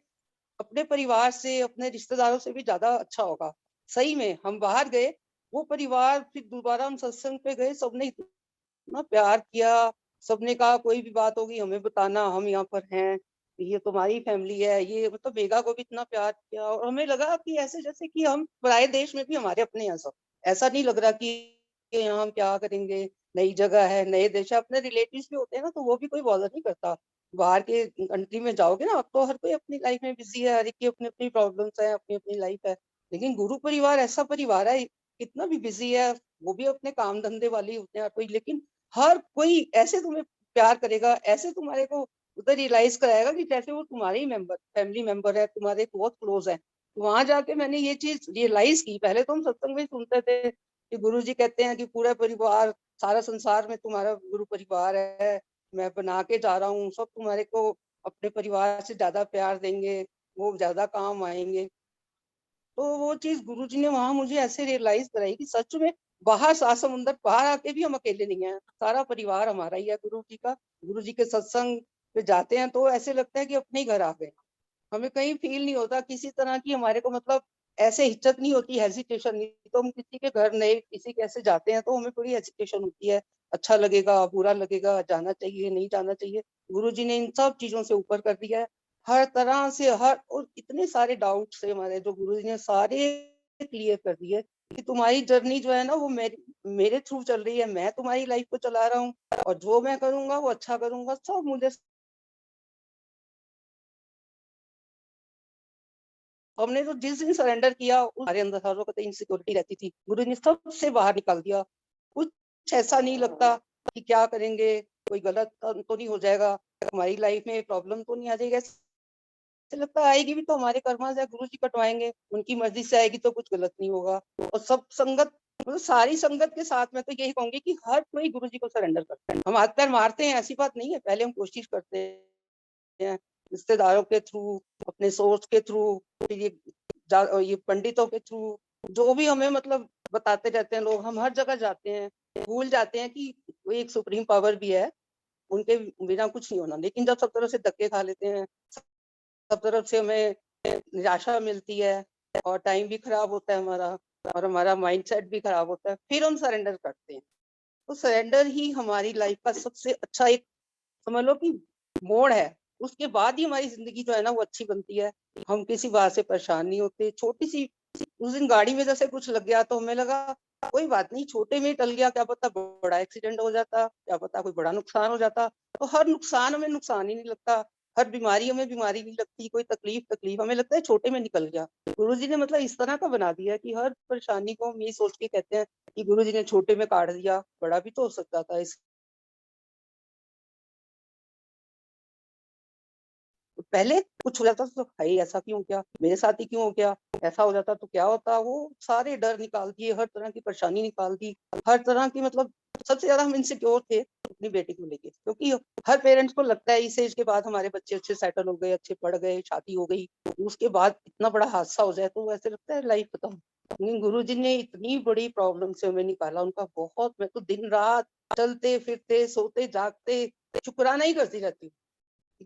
अपने परिवार से अपने रिश्तेदारों से भी ज्यादा अच्छा होगा। सही में हम बाहर गए, वो परिवार फिर दोबारा हम सत्संग पे गए, सबने इतना प्यार किया। सबने कहा कोई भी बात होगी हमें बताना, हम यहाँ पर हैं, ये तुम्हारी फैमिली है। ये मतलब मेगा को भी इतना प्यार किया और हमें लगा कि ऐसे जैसे कि हम पराए देश में भी हमारे अपने हैं सब। ऐसा नहीं लग रहा कि यहाँ हम क्या करेंगे, नई जगह है, नए देश है। अपने रिलेटिव्स भी होते हैं ना तो वो भी कोई बॉदर नहीं करता। बाहर के कंट्री में जाओगे ना, अब तो हर कोई अपनी लाइफ में बिजी है, हर एक की अपनी अपनी प्रॉब्लम्स है, अपनी अपनी लाइफ है। लेकिन गुरु परिवार ऐसा परिवार है, कितना भी बिजी है, वो भी अपने काम धंधे वाली होते हैं हर कोई, लेकिन हर कोई ऐसे तुम्हें प्यार करेगा, ऐसे तुम्हारे को उधर रियलाइज कराएगा कि जैसे वो तुम्हारे ही मेंबर, फैमिली मेंबर है, तुम्हारे बहुत क्लोज है। वहां जाके मैंने ये चीज रियलाइज की। पहले तो हम सत्संग में सुनते थे कि गुरु जी कहते हैं कि पूरा परिवार, सारा संसार में तुम्हारा गुरु परिवार है, मैं बना के जा रहा हूँ, सब तुम्हारे को अपने परिवार से ज्यादा प्यार देंगे, वो ज्यादा काम आएंगे। तो वो चीज गुरुजी ने वहां मुझे ऐसे रियलाइज कराई कि सच में बाहर सात समुंदर पार आके भी हम अकेले नहीं हैं, सारा परिवार हमारा ही है गुरु जी का। गुरु जी के सत्संग पे जाते हैं तो ऐसे लगता है कि अपने ही घर आ गए। हमें कहीं फील नहीं होता किसी तरह की, हमारे को मतलब ऐसे हिचक नहीं होती, हेजिटेशन नहीं। तो हम किसी के घर नए किसी के ऐसे जाते हैं तो हमें थोड़ी हेजिटेशन होती है, अच्छा लगेगा बुरा लगेगा, जाना चाहिए नहीं जाना चाहिए। गुरुजी ने इन सब चीजों से ऊपर कर दिया है। हर तरह से हर, और इतने सारे डाउट से हमारे जो गुरुजी ने सारे क्लियर कर दिए कि तुम्हारी जर्नी जो है ना वो मेरे थ्रू चल रही है, मैं तुम्हारी लाइफ को चला रहा हूँ और जो मैं करूंगा वो अच्छा करूंगा, सब मुझे हमने तो जिस दिन सरेंडर किया हमारे अंदर हर वक्त इनसिक्योरिटी रहती थी, गुरु ने सबसे बाहर निकाल दिया। कुछ ऐसा नहीं लगता कि क्या करेंगे, कोई गलत तो नहीं हो जाएगा, हमारी लाइफ में प्रॉब्लम तो नहीं आ जाएगी। ऐसे लगता है आएगी भी तो हमारे कर्मा से गुरु जी कटवाएंगे, उनकी मर्जी से आएगी तो कुछ गलत नहीं होगा। और सब संगत, मतलब सारी संगत के साथ मैं तो यही कहूंगी कि हर कोई गुरु जी को सरेंडर करता है। हम हाथ पैर मारते हैं ऐसी बात नहीं है, पहले हम कोशिश करते हैं रिश्तेदारों के थ्रू, अपने सोर्स के थ्रू, फिर ये पंडितों के थ्रू, जो भी हमें मतलब बताते रहते हैं लोग, हम हर जगह जाते हैं, भूल जाते हैं कि कोई एक सुप्रीम पावर भी है, उनके बिना कुछ नहीं होना। लेकिन जब सब तरफ से धक्के खा लेते हैं, सब तरफ से हमें निराशा मिलती है और टाइम भी खराब होता है हमारा, और हमारा माइंडसेट भी खराब होता है, फिर हम सरेंडर करते हैं। तो सरेंडर ही हमारी लाइफ का सबसे अच्छा एक समझ लो कि मोड़ है। उसके बाद ही हमारी जिंदगी जो है ना वो अच्छी बनती है। हम किसी बात से परेशान नहीं होते। छोटी सी उस दिन गाड़ी में जैसे कुछ लग गया तो हमें लगा कोई बात नहीं, छोटे में टल गया, क्या पता बड़ा एक्सीडेंट हो जाता, क्या पता कोई बड़ा नुकसान हो जाता। तो हर नुकसान हमें नुकसान ही नहीं लगता, हर बीमारी हमें बीमारी नहीं लगती, कोई तकलीफ हमें लगता है छोटे में निकल गया। गुरु जी ने मतलब इस तरह का बना दिया कि हर परेशानी को हम ये सोच के कहते हैं कि गुरु जी ने छोटे में काट दिया, बड़ा भी तो हो सकता था। इस पहले कुछ हो जाता तो भाई ऐसा क्यों हो गया, मेरे साथ ही क्यों हो गया, ऐसा हो जाता तो क्या होता, वो सारे डर निकाल दिए, हर तरह की परेशानी निकाल दी, हर तरह की मतलब सबसे ज्यादा हम इनसिक्योर थे अपनी बेटी को लेके, क्योंकि हर पेरेंट्स को लगता है इस एज के बाद हमारे बच्चे अच्छे सेटल हो गए, अच्छे पढ़ गए, शादी हो गई, उसके बाद इतना बड़ा हादसा हो जाए तो ऐसे लगता है लाइफ खत्म। लेकिन गुरु जी ने इतनी बड़ी प्रॉब्लम से हमें निकाला, उनका बहुत, मैं तो दिन रात चलते फिरते सोते जागते शुक्राना ही करती रहती हूँ।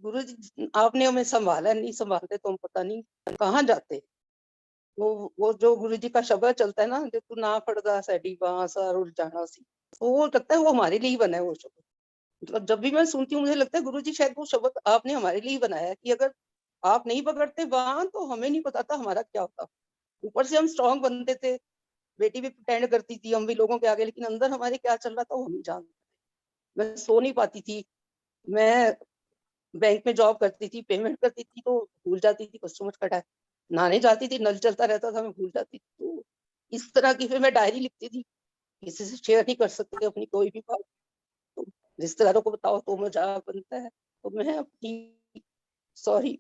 गुरु जी आपने हमें संभाला, नहीं संभालते तो हम पता नहीं कहाँ जाते। वो जो गुरु जी का शब्द चलता है ना, जो तू ना पड़दा सैडी बांस और जाना सी, तो वो लगता है वो हमारे लिए ही बना है वो शब्द। मतलब जब भी मैं सुनती हूँ मुझे लगता है गुरु जी शायद वो शब्द आपने हमारे लिए ही बनाया है कि अगर आप नहीं पकड़ते वहां तो हमें नहीं पता था हमारा क्या होता। ऊपर से हम स्ट्रांग बनते थे, बेटी भी प्रिटेंड करती थी, हम भी लोगों के आगे, लेकिन अंदर हमारे क्या चल रहा था वो हम नहीं जानते। मैं सो नहीं पाती थी, मैं बैंक में जॉब करती थी, पेमेंट करती थी तो भूल जाती थी कस्टमर का टाइम, नहाने जाती थी नल चलता रहता था, मैं भूल जाती थी। तो इस तरह की फिर मैं डायरी लिखती थी, किसी से शेयर नहीं कर सकते अपनी कोई भी बात, तो रिश्तेदारों को बताओ तो मजाक बनता है। तो मैं अपनी सॉरी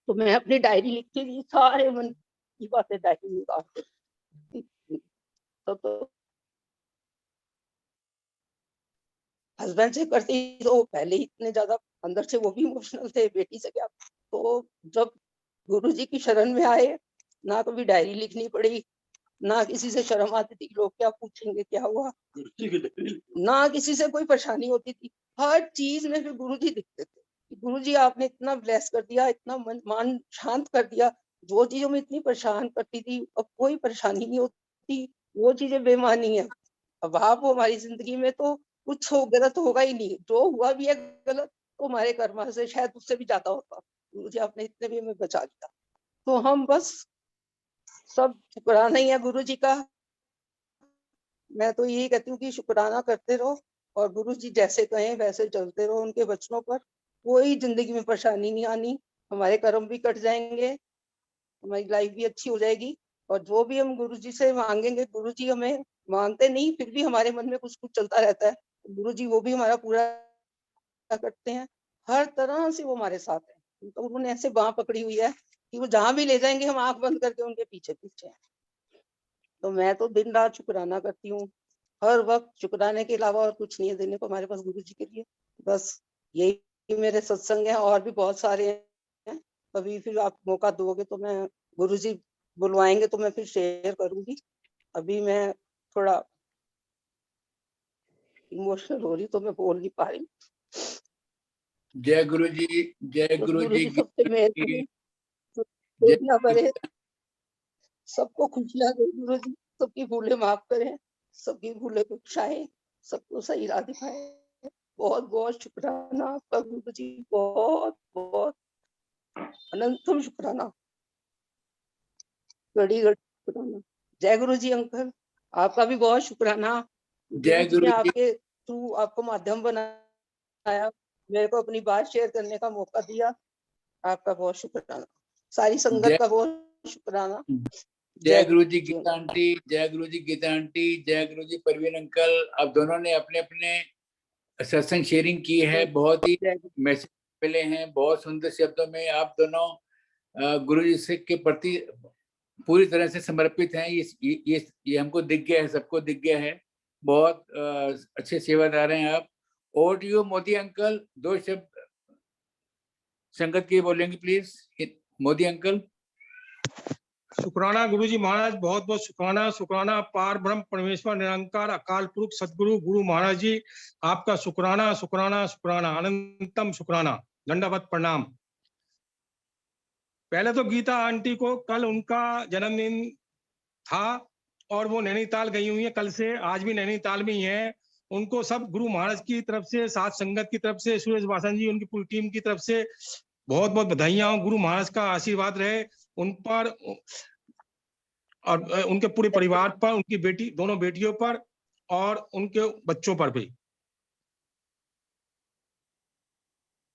तो मैं अपनी डायरी लिखती थी, सारे मन की बातें डायरी में उतारती थी। तो हस्बैंड से करती तो पहले ही इतने ज्यादा अंदर से वो भी इमोशनल थे, बेटी से क्या। तो जब गुरु जी की शरण में आए, ना कभी डायरी लिखनी पड़ी, ना किसी से शर्म आती थी लोग क्या पूछेंगे क्या हुआ, ना किसी से कोई परेशानी होती थी। हर चीज में फिर गुरु जी दिखते थे। गुरु जी आपने इतना ब्लेस कर दिया, इतना मान शांत कर दिया। जो चीजों में इतनी परेशान करती थी अब कोई परेशानी नहीं होती, वो चीजें बेमानी है। अब आप हो हमारी जिंदगी में तो कुछ हो गलत होगा ही नहीं, जो हुआ भी है गलत तो हमारे कर्मा से, शायद उससे भी ज्यादा होता। मुझे आपने इतने भी हमें बचा दिया, तो हम बस सब शुक्राना ही है गुरु जी का। मैं तो यही कहती हूँ कि शुक्राना करते रहो और गुरु जी जैसे कहें वैसे चलते रहो उनके वचनों पर, कोई जिंदगी में परेशानी नहीं आनी, हमारे कर्म भी कट जाएंगे, हमारी लाइफ भी अच्छी हो जाएगी। और जो भी हम गुरु जी से मांगेंगे, गुरु जी हमें मांगते नहीं फिर भी हमारे मन में कुछ कुछ चलता रहता है, गुरु जी वो भी हमारा पूरा करते हैं। हर तरह से वो हमारे साथ है, तो उन्होंने ऐसे बाह पकड़ी हुई है कि वो जहां भी ले जाएंगे हम आंख बंद करके उनके पीछे पीछे हैं। तो मैं तो दिन रात शुक्राना करती हूँ, हर वक्त शुक्राने के अलावा और कुछ नहीं है देने को हमारे पास गुरु जी के लिए। बस यही मेरे सत्संग है, और भी बहुत सारे हैं, कभी फिर आप मौका दोगे तो मैं, गुरु जी बुलवाएंगे तो मैं फिर शेयर करूंगी। अभी मैं थोड़ा इमोशनल हो रही तो मैं बोल नहीं पा रही। जय गुरु जी, जय बस गुरु गुरु जी जी सबसे मेहर करें, जय खुशियां करे, सबको खुशियां दे गुरु जी, सबकी भूले माफ करें, सबकी भूले बख्शाएं, सबको सही राह दिखाएं। बहुत बहुत शुक्राना आपका गुरु जी, बहुत बहुत अनंतम शुक्राना, घड़ी घड़ी शुक्राना। जय गुरु जी अंकल, आपका भी बहुत शुक्राना। गुरु जय जी ने गुरु जी। आपके थ्रू आपको माध्यम बनाया, मेरे को अपनी बात शेयर करने का मौका दिया, आपका बहुत शुक्राना। सारी संगत जय का बहुत शुक्राना। जय गुरु जी गीता आंटी, जय गुरु जी गीता आंटी, जय गुरु जी परवीन अंकल। आप दोनों ने अपने अपने सत्संग शेयरिंग की है, बहुत ही जय मैसेज मिले हैं, बहुत सुंदर शब्दों में आप दोनों गुरु जी से के प्रति पूरी तरह से समर्पित हैं। ये हमको दिख गया है, सबको दिख गया है। बहुत अच्छे सेवादार हैं आप। Over to you Modi uncle, 2 शब्द संगत के बोलेंगे प्लीज मोदी अंकल। शुक्राना गुरु जी महाराज, बहुत बहुत शुक्राना। शुक्राना पार ब्रह्म परमेश्वर निरंकार अकाल पुरुष सदगुरु गुरु महाराज जी, आपका शुक्राना शुक्राना शुक्राना, अनंतम शुक्राना, दंडवत प्रणाम। पहले तो गीता आंटी को कल उनका जन्मदिन था और वो नैनीताल गई हुई है कल से, आज भी नैनीताल में ही है। उनको सब गुरु महाराज की तरफ से, साथ संगत की तरफ से, सुरेश वासन जी उनकी पूरी टीम की तरफ से बहुत बहुत बधाइयां हो। गुरु महाराज का आशीर्वाद रहे उन पर और उनके पूरे परिवार पर, उनकी बेटी, दोनों बेटियों पर और उनके बच्चों पर भी।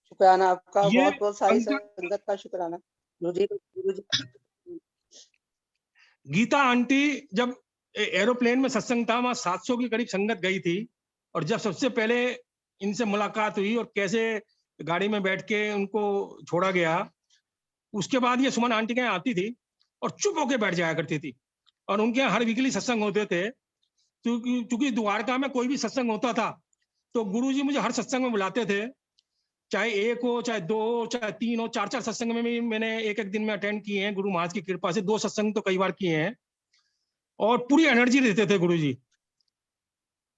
शुक्राना आपका, ये बहुत बहुत सारी अंतर संगत का शुक्राना। गुरु जी गीता आंटी जब एरोप्लेन में सत्संग था, वहां 700 के करीब संगत गई थी और जब सबसे पहले इनसे मुलाकात हुई और कैसे गाड़ी में बैठ के उनको छोड़ा गया, उसके बाद ये सुमन आंटी के यहाँ आती थी और चुप होके बैठ जाया करती थी। और उनके यहाँ हर वीकली सत्संग होते थे, क्योंकि द्वारका में कोई भी सत्संग होता था तो गुरुजी मुझे हर सत्संग में बुलाते थे, चाहे 1 हो, चाहे 2 हो, चाहे 3 हो, 4-4 सत्संग में भी मैंने एक दिन में अटेंड किए हैं। गुरु महाराज की कृपा से 2 सत्संग तो कई बार किए हैं और पूरी एनर्जी देते थे गुरुजी।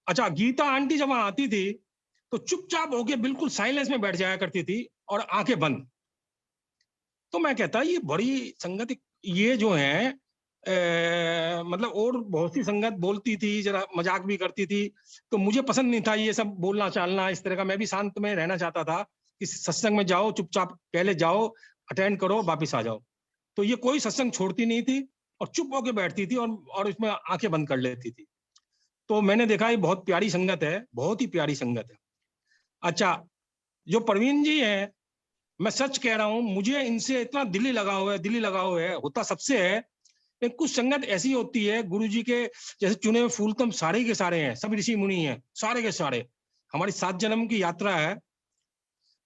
अच्छा, गीता आंटी जब वहां आती थी तो चुपचाप होके बिल्कुल साइलेंस में बैठ जाया करती थी और आंखें बंद। तो मैं कहता ये बड़ी संगत, ये जो है मतलब और बहुत सी संगत बोलती थी, जरा मजाक भी करती थी, तो मुझे पसंद नहीं था ये सब बोलना चालना इस तरह का। मैं भी शांत में रहना चाहता था कि सत्संग में जाओ, चुपचाप पहले जाओ, अटेंड करो, वापिस आ जाओ। तो ये कोई सत्संग छोड़ती नहीं थी और चुप होकर बैठती थी और इसमें आंखें बंद कर लेती थी। तो मैंने देखा ये बहुत प्यारी संगत है, बहुत ही प्यारी संगत है। अच्छा, जो प्रवीण जी है, मैं सच कह रहा हूं, मुझे इनसे इतना दिली लगाव है, होता सबसे है, लेकिन कुछ संगत ऐसी होती है गुरु जी के जैसे चुने हुए फूल तो हम सारे के सारे हैं, सब ऋषि मुनि हैं, सारे के सारे। हमारी 7 जन्म की यात्रा है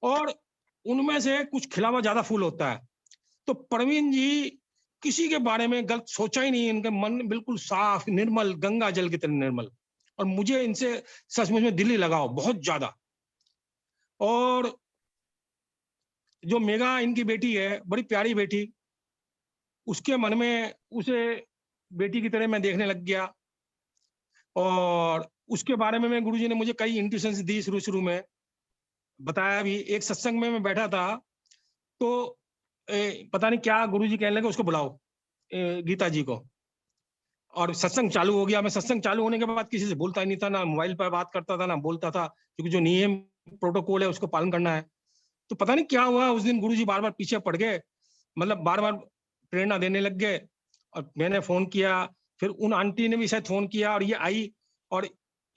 और उनमें से कुछ खिला हुआ ज्यादा फूल होता है। तो प्रवीण जी किसी के बारे में गलत सोचा ही नहीं, इनका मन बिल्कुल साफ निर्मल, गंगा जल की तरह निर्मल। और मुझे इनसे सचमुच में दिली लगाओ बहुत ज्यादा। और जो मेघा इनकी बेटी है, बड़ी प्यारी बेटी, उसके मन में उसे बेटी की तरह मैं देखने लग गया। और उसके बारे में मैं गुरुजी ने मुझे कई इंट्यूशंस दी, शुरू में बताया भी। एक सत्संग में मैं बैठा था तो पता नहीं क्या गुरुजी कहने लगे उसको बुलाओ, गीता जी को। और सत्संग चालू हो गया। मैं सत्संग चालू होने के बाद किसी से बोलता ही नहीं था, ना मोबाइल पर बात करता था, ना बोलता था, क्योंकि जो नियम प्रोटोकॉल है उसको पालन करना है। तो पता नहीं क्या हुआ उस दिन, गुरुजी बार बार पीछे पड़ गए, मतलब बार बार प्रेरणा देने लग गए। और मैंने फोन किया, फिर उन आंटी ने भी शायद फोन किया और ये आई और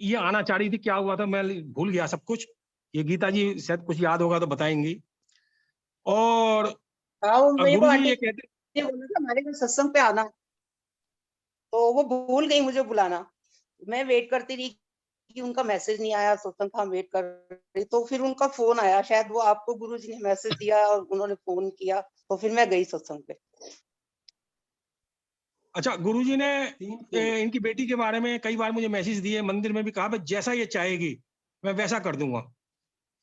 ये आना चाह रही थी। क्या हुआ था मैं भूल गया सब कुछ, ये गीता जी शायद कुछ याद होगा तो बताएंगी। और मेरे को गुरुजी आंटी ये कहते ने बोला था हमारे घर सत्संग पे आना, तो वो भूल गई मुझे बुलाना। मैं वेट करती रही कि उनका मैसेज नहीं आया, सत्संग था, वेट कर रही, तो फिर उनका फोन आया, शायद वो आपको गुरुजी ने मैसेज दिया और उन्होंने फोन किया, तो फिर मैं गई सत्संग पे। अच्छा, गुरुजी ने इनकी बेटी के बारे में कई बार मुझे मैसेज दिए, मंदिर में भी कहा भाई जैसा ये चाहेगी मैं वैसा कर दूंगा।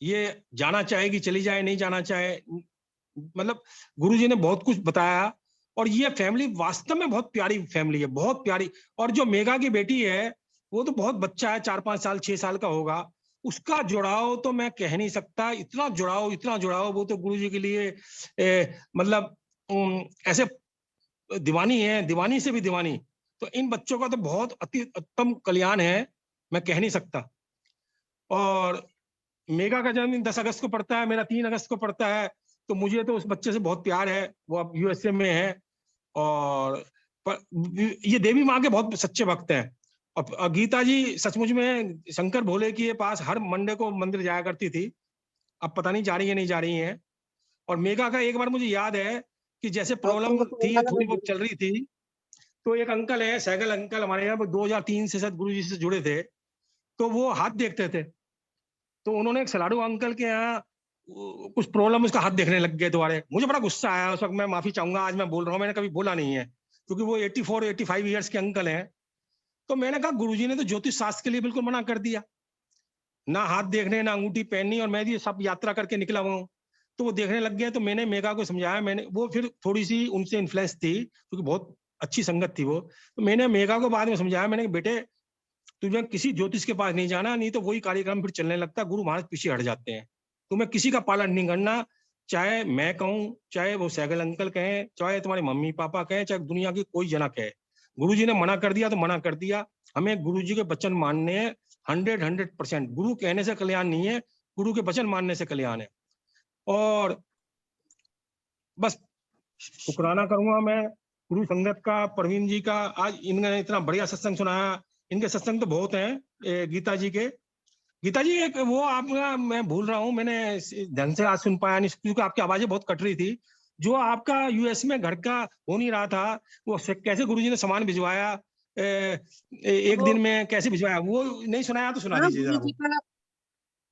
ये जाना चाहेगी चली जाए, नहीं जाना चाहे, मतलब गुरुजी ने बहुत कुछ बताया। और ये फैमिली वास्तव में बहुत प्यारी फैमिली है, बहुत प्यारी। और जो मेघा की बेटी है वो तो बहुत बच्चा है, 4-5 साल 6 साल का होगा। उसका जुड़ाव तो मैं कह नहीं सकता, इतना जुड़ाव वो तो गुरुजी के लिए मतलब ऐसे दीवानी है, दीवानी से भी दीवानी। तो इन बच्चों का तो बहुत अति उत्तम कल्याण है, मैं कह नहीं सकता। और मेघा का जन्मदिन 10 अगस्त को पड़ता है, मेरा 3 अगस्त को पड़ता है, तो मुझे तो उस बच्चे से बहुत प्यार है। वो अब यूएसए में है और ये देवी माँ के बहुत सच्चे भक्त हैं। और गीता जी सचमुच में शंकर भोले के पास हर मंडे को मंदिर जाया करती थी, अब पता नहीं जा रही है नहीं जा रही है। और मेघा का एक बार मुझे याद है कि जैसे अब तो प्रॉब्लम वो थी, अलग थोड़ी हो बहुत गई। चल रही थी, तो एक अंकल है, सैगल अंकल, हमारे यहाँ 2003 से शायद गुरुजी से जुड़े थे, तो वो हाथ देखते थे। तो उन्होंने एक सलाडू अंकल के यहाँ कुछ प्रॉब्लम, उसका हाथ देखने लग गए दोबारा। मुझे बड़ा गुस्सा आया उस वक्त, मैं माफी चाहूंगा, आज मैं बोल रहा हूँ, मैंने कभी बोला नहीं है, क्योंकि वो 84-85 ईयर्स के अंकल हैं। तो मैंने कहा गुरुजी ने तो ज्योतिष शास्त्र के लिए बिल्कुल मना कर दिया, ना हाथ देखने, ना अंगूठी पहननी, और मैं भी सब यात्रा करके निकला हुआ हूँ। तो वो देखने लग गए, तो मैंने मेघा को समझाया, मैंने वो फिर थोड़ी सी उनसे इन्फ्लुएंस थी, क्योंकि बहुत अच्छी संगत थी वो। तो मैंने मेघा को बाद में समझाया, मैंने कहा बेटे तुझे किसी ज्योतिष के पास नहीं जाना, नहीं तो वही कार्यक्रम फिर चलने लगता है, गुरु महाराज पीछे हट जाते हैं। तुम्हें किसी का पालन नहीं करना, चाहे मैं कहूँ, चाहे वो सैगल अंकल कहें, चाहे तुम्हारे मम्मी पापा कहें, चाहे दुनिया की कोई जना कहे। गुरुजी ने मना कर दिया तो मना कर दिया। हमें गुरुजी के वचन मानने हैं 100%। गुरु कहने से कल्याण नहीं है, गुरु के वचन मानने से कल्याण है। और बस शुक्राना करूंगा मैं गुरु संगत का, प्रवीण जी का। आज इन्होंने इतना बढ़िया सत्संग सुनाया। इनके सत्संग तो बहुत हैं, गीता जी के। गीता जी, एक वो आपका मैं भूल रहा हूँ, मैंने ढंग से आज सुन पाया नहीं, क्योंकि आपकी आवाजें बहुत कट रही थी। जो आपका यूएस में घर का हो नहीं रहा था, वो कैसे गुरुजी ने सामान भिजवाया, एक वो दिन में कैसे भिजवाया, वो नहीं सुनाया तो सुना हाँ, दीजिए जरा। गुरुजी का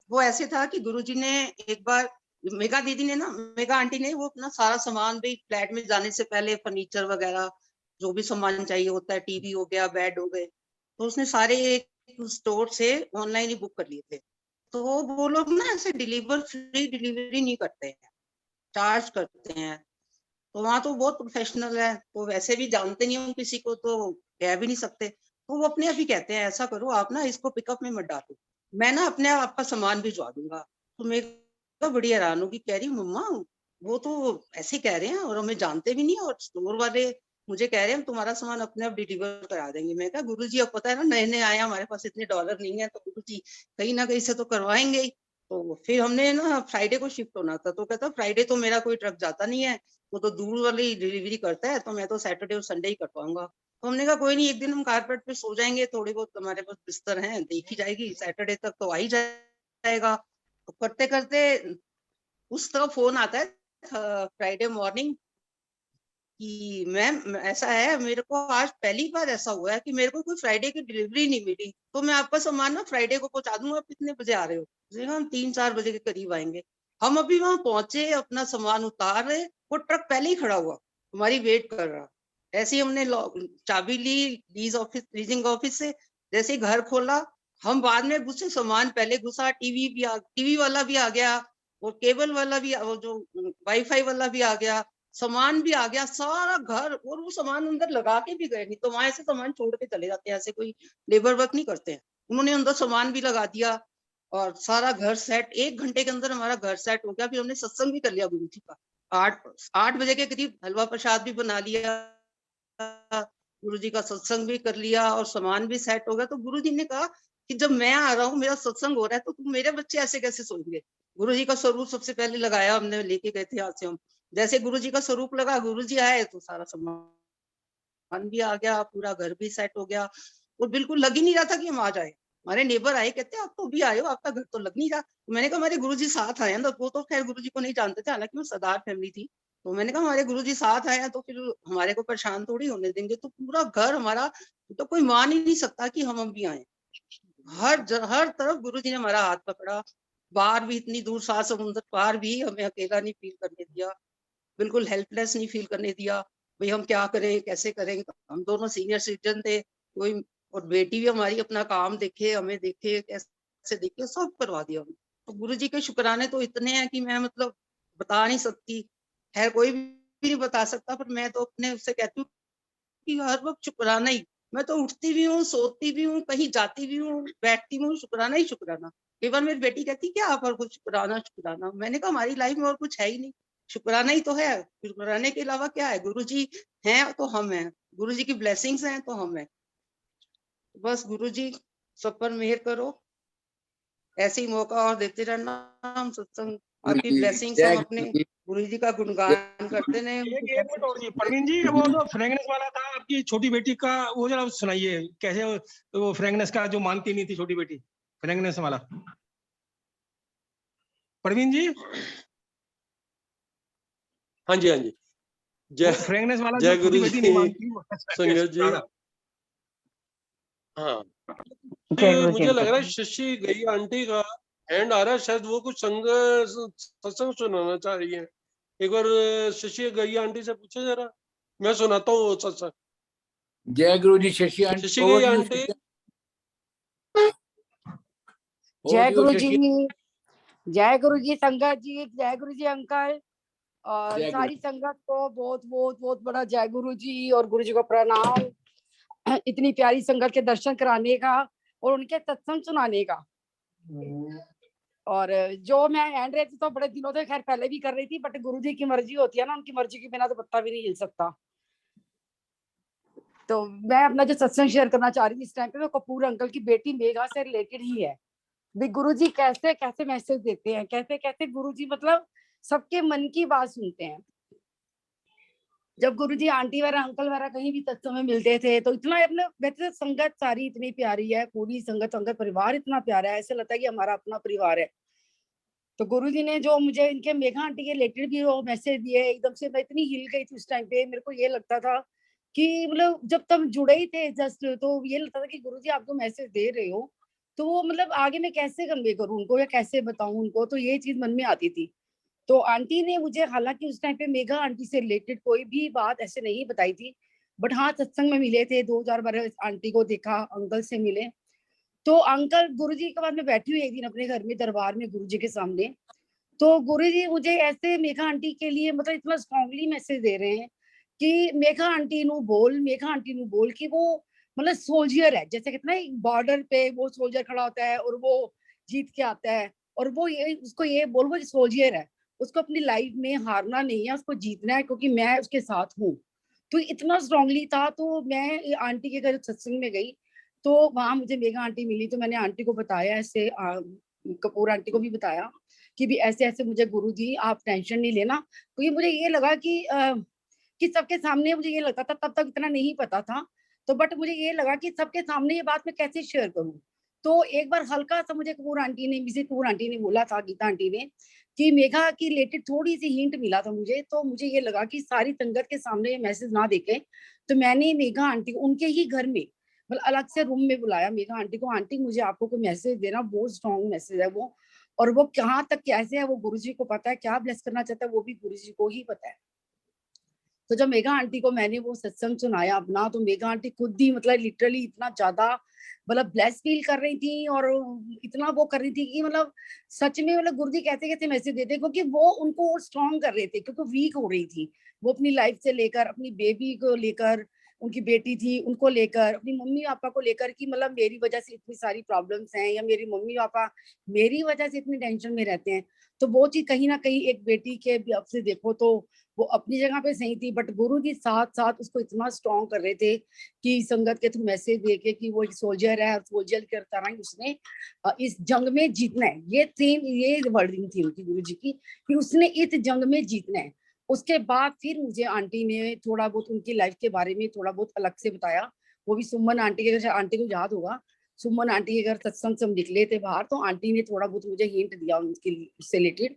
वो ऐसे था कि गुरुजी ने एक बार, मेगा दीदी ने ना, मेगा आंटी ने, वो अपना सारा सामान भी फ्लैट में जाने से पहले, फर्नीचर वगैरह जो भी सामान चाहिए होता है, टीवी हो गया, बेड हो गए, तो उसने सारे एक स्टोर से ऑनलाइन ही बुक कर लिए थे। तो वो लोग ना ऐसे फ्री डिलीवरी नहीं करते हैं, चार्ज करते हैं। तो वहां तो बहुत प्रोफेशनल है, तो वैसे भी जानते नहीं हम किसी को, तो कह भी नहीं सकते, तो वो अपने आप ही कहते हैं ऐसा करो आप ना इसको पिकअप में मत डालो, मैं ना अपने आप आपका सामान भिजवा दूंगा। तो मैं तो बड़ी हैरान होगी, कह रही मम्मा वो तो ऐसे कह रहे हैं और हमें जानते भी नहीं, और स्टोर वाले मुझे कह रहे हैं हम तुम्हारा सामान अपने आप डिलीवर करा देंगे। मैं कहा गुरुजी अब पता है ना, नए नए आए हैं, हमारे पास इतने डॉलर नहीं है, तो गुरुजी कहीं ना कहीं से तो करवाएंगे ही। तो फिर हमने ना फ्राइडे को शिफ्ट होना था, तो कहता फ्राइडे तो मेरा कोई ट्रक जाता नहीं है, वो तो दूर वाली डिलीवरी करता है, तो मैं तो सैटरडे और संडे ही कर पाऊंगा। तो हमने कहा कोई नहीं, एक दिन हम कारपेट पे सो जाएंगे, थोड़ी बहुत हमारे पास बिस्तर हैं, देखी जाएगी, सैटरडे तक तो आ ही जाएगा। तो करते करते उस तरह फोन आता है फ्राइडे मॉर्निंग कि मैम ऐसा है, मेरे को आज पहली बार ऐसा हुआ है कि मेरे को कोई फ्राइडे की डिलीवरी नहीं मिली, तो मैं आपका सामान ना फ्राइडे को पहुंचा दूंगा, आप कितने बजे आ रहे हो? उसने कहा हम 3-4 बजे के करीब आएंगे। हम अभी वहां पहुंचे, अपना सामान उतार रहे, वो ट्रक पहले ही खड़ा हुआ, हमारी वेट कर रहा। ऐसे ही हमने चाबी ली लीजिंग ऑफिस से, जैसे ही घर खोला, हम बाद में घुसे, सामान पहले घुसा, टीवी वाला भी आ गया, और केबल वाला भी, वो जो वाईफाई वाला भी आ गया, सामान भी आ गया, सारा घर, और वो सामान अंदर लगा के भी गए, नहीं तो वहां ऐसे सामान छोड़ के चले जाते हैं, ऐसे कोई लेबर वर्क नहीं करते हैं। उन्होंने अंदर सामान भी लगा दिया, और सारा घर सेट, 1 घंटे के अंदर हमारा घर सेट हो गया। फिर हमने सत्संग भी कर लिया गुरु जी का, 8 बजे के करीब हलवा प्रसाद भी बना लिया, गुरु जी का सत्संग भी कर लिया, और सामान भी सेट हो गया। तो गुरु जी ने कहा कि जब मैं आ रहा हूँ, मेरा सत्संग हो रहा है, तो तुम मेरे बच्चे ऐसे कैसे सोएंगे? गुरु जी का स्वरूप सबसे पहले लगाया हमने, लेके गए थे यहाँ से हम। जैसे गुरु जी का स्वरूप लगा, गुरु जी आए, तो सारा सामान भी आ गया, पूरा घर भी सेट हो गया, और बिल्कुल लग ही नहीं रहा था कि हम आ जाए। हमारे नेबर आए, कहते आप तो भी आए हो, आपका घर तो लग नहीं रहा। तो मैंने कहा हमारे गुरु जी साथ आए हैं, तो वो तो खैर गुरु जी को नहीं जानते थे, हालांकि वो सरदार फैमिली थी। तो मैंने कहा हमारे गुरु जी साथ आए हैं, तो फिर हमारे को परेशान थोड़ी होने देंगे। तो पूरा घर हमारा, तो कोई मान ही नहीं सकता कि हम भी आए। हर तरफ गुरु जी ने हमारा हाथ पकड़ा, बाहर भी इतनी दूर, 7 समुंदर पार भी हमें अकेला नहीं फील करने दिया, बिल्कुल हेल्पलेस नहीं फील करने दिया। भाई हम क्या करें, कैसे करें? तो हम दोनों सीनियर सिटीजन थे, कोई, और बेटी भी हमारी अपना काम देखे, हमें देखे, कैसे देखे, सब करवा दिया हमने। तो गुरु जी के शुक्राने तो इतने हैं कि मैं मतलब बता नहीं सकती, है कोई भी नहीं बता सकता, पर मैं तो अपने उससे कहती हूँ कि हर वक्त शुक्राना ही। मैं तो उठती भी हूँ, सोती भी हूँ, कहीं जाती भी हूँ, बैठती हूँ, शुक्राना ही शुक्राना। कई बार मेरी बेटी कहती क्या आप हर कुछ शुक्राना शुक्राना, मैंने कहा हमारी लाइफ में और कुछ है ही नहीं, शुक्राना ही तो है, शुक्राने के अलावा क्या है? गुरु जी हैं तो हम हैं, गुरु जी की ब्लेसिंग्स हैं तो हम हैं। बस गुरु जी सब पर मेहर करो, ऐसे ही मौका और देते रहना, हम सत्संग, गुरु आपकी जी ब्लेसिंग्स जय हम गुरु अपने जी गुरु जी का जय गुणगान करते रहे। एक उनकी एक मिनट और जी, प्रवीण जी, गुरु वो जी। जो फ्रेगनेस वाला था आपकी छोटी बेटी का, वो जरा सुनाइए, कैसे वो फ्रेगनेस का जो मानती नहीं थी छोटी बेटी, फ्रेगनेस वाला, प्रवीण जी। हाँ जी, हाँ जी। जय फ्रेगनेस वाला जय जो छोटी गुरु बेटी जी, नहीं मानती वो संगत जी। दादा। हाँ, जय गुरु जी मुझे लग अंकल। रहा है शशि गई आंटी का हैंड आ रहा है, शायद वो कुछ सत्संग सुनाना चाह रही है। एक बार शशि गई आंटी से पूछे जरा, मैं सुनाता हूँ वो सत्संग। जय गुरु जी। शशि आंटी, शशि over गई to you, आंटी। शशि। जय Over to you, गुरु शशि। जी, जय गुरु जी संगत जी, जय गुरु जी अंकल और जय गुरु। सारी संगत को बहुत बहुत बहुत बड़ा जय गुरु जी और गुरु जी को प्रणाम। इतनी प्यारी संगत के दर्शन कराने का और उनके सत्संग सुनाने का। और जो मैं हैंड रेस तो बड़े दिनों से खैर पहले भी कर रही थी, बट गुरु जी की मर्जी होती है ना, उनकी मर्जी के बिना तो पत्ता भी नहीं हिल सकता। तो मैं अपना जो सत्संग शेयर करना चाह रही थी इस टाइम पे, वो कपूर अंकल की बेटी मेघा से रिलेटेड ही है। भी गुरुजी कैसे कैसे मैसेज देते हैं, कैसे कैसे गुरुजी मतलब सबके मन की बात सुनते हैं। जब गुरुजी आंटी वगैरह अंकल वगैरह कहीं भी सत्संग में मिलते थे तो इतना अपने वैसे संगत सारी इतनी प्यारी है, पूरी संगत परिवार इतना प्यारा है, ऐसे लगता है कि हमारा अपना परिवार है। तो गुरुजी ने जो मुझे इनके मेघा आंटी के रिलेटेड भी वो मैसेज दिए, एकदम से मैं इतनी हिल गई थी उस टाइम पे। मेरे को ये लगता था कि मतलब जब तक जुड़े ही थे जस्ट, तो ये लगता था कि गुरुजी आपको मैसेज दे रहे हो तो वो मतलब आगे मैं कैसे कन्वे करूं उनको या कैसे बताऊं उनको, तो ये चीज मन में आती थी। तो आंटी ने मुझे, हालांकि उस टाइम पे मेघा आंटी से रिलेटेड कोई भी बात ऐसे नहीं बताई थी, बट हाँ सत्संग में मिले थे 2012 आंटी को देखा, अंकल से मिले। तो अंकल गुरुजी के बाद में बैठी हुई एक दिन अपने घर में दरबार में गुरुजी के सामने, तो गुरुजी मुझे ऐसे मेघा आंटी के लिए मतलब इतना स्ट्रांगली मैसेज दे रहे हैं कि मेघा आंटी नु बोल कि वो मतलब सोल्जर है। जैसे कितना बॉर्डर पे वो सोल्जर खड़ा होता है और वो जीत के आता है, और वो ये उसको ये बोल वो सोल्जर है, उसको अपनी लाइफ में हारना नहीं है, उसको जीतना है क्योंकि मैं उसके साथ हूँ। तो इतना स्ट्रांगली था। तो मैं आंटी के घर सत्संग में गई तो वहां मुझे मेघा आंटी मिली, तो मैंने आंटी को बताया ऐसे, कपूर आंटी को भी बताया कि भी ऐसे ऐसे मुझे गुरुजी आप टेंशन नहीं लेना, क्योंकि मुझे ये लगा कि सबके सामने, मुझे ये लगता था तब तक इतना नहीं पता था, तो बट मुझे ये लगा कि सबके सामने ये बात मैं कैसे शेयर करूं। तो एक बार हल्का सा मुझे कपूर आंटी ने, मिसेस कपूर आंटी ने बोला था, गीता आंटी ने, कि मेघा की रिलेटेड थोड़ी सी हिंट मिला था मुझे, तो मुझे ये लगा कि सारी संगत के सामने ये मैसेज ना देके, तो मैंने मेघा आंटी को उनके ही घर में मतलब अलग से रूम में बुलाया मेघा आंटी को। आंटी मुझे आपको कोई मैसेज देना, बहुत स्ट्रॉन्ग मैसेज है वो, और वो कहाँ तक कैसे है वो गुरुजी को पता है, क्या ब्लेस करना चाहता है वो भी गुरुजी को ही पता है। तो जब मेघा आंटी को मैंने वो सत्संग सुनाया अपना, तो मेघा आंटी खुद ही मतलब लिटरली इतना ज्यादा मतलब ब्लेस फील कर रही थी और इतना वो कर रही थी कि मतलब सच में मतलब गुरुजी कैसे कैसे मैसेज देते, क्योंकि वो उनको स्ट्रॉन्ग कर रहे थे, क्योंकि वीक हो रही थी वो अपनी लाइफ से लेकर, अपनी बेबी को लेकर, उनकी बेटी थी उनको लेकर, अपनी मम्मी पापा को लेकर, कि मतलब मेरी वजह से इतनी सारी प्रॉब्लम्स हैं, या मेरी मम्मी पापा मेरी वजह से इतनी टेंशन में रहते हैं। तो वो चीज कहीं ना कहीं एक बेटी के अब से देखो तो वो अपनी जगह पे सही थी, बट गुरु जी साथ साथ उसको इतना स्ट्रॉन्ग कर रहे थे कि संगत के थ्रू मैसेज देके कि वो एक सोल्जर है, सोल्जर की तरह उसने इस जंग में जीतना है। ये थीम, ये वर्डिंग थी उनकी गुरु जी की कि उसने इस जंग में जीतना है। उसके बाद फिर मुझे आंटी ने थोड़ा बहुत उनकी लाइफ के बारे में थोड़ा बहुत अलग से बताया, वो भी सुमन आंटी के घर, आंटी को याद होगा सुमन आंटी के घर सत्संग से हम निकले थे बाहर, तो आंटी ने थोड़ा बहुत मुझे हिंट दिया उनके उससे रिलेटेड।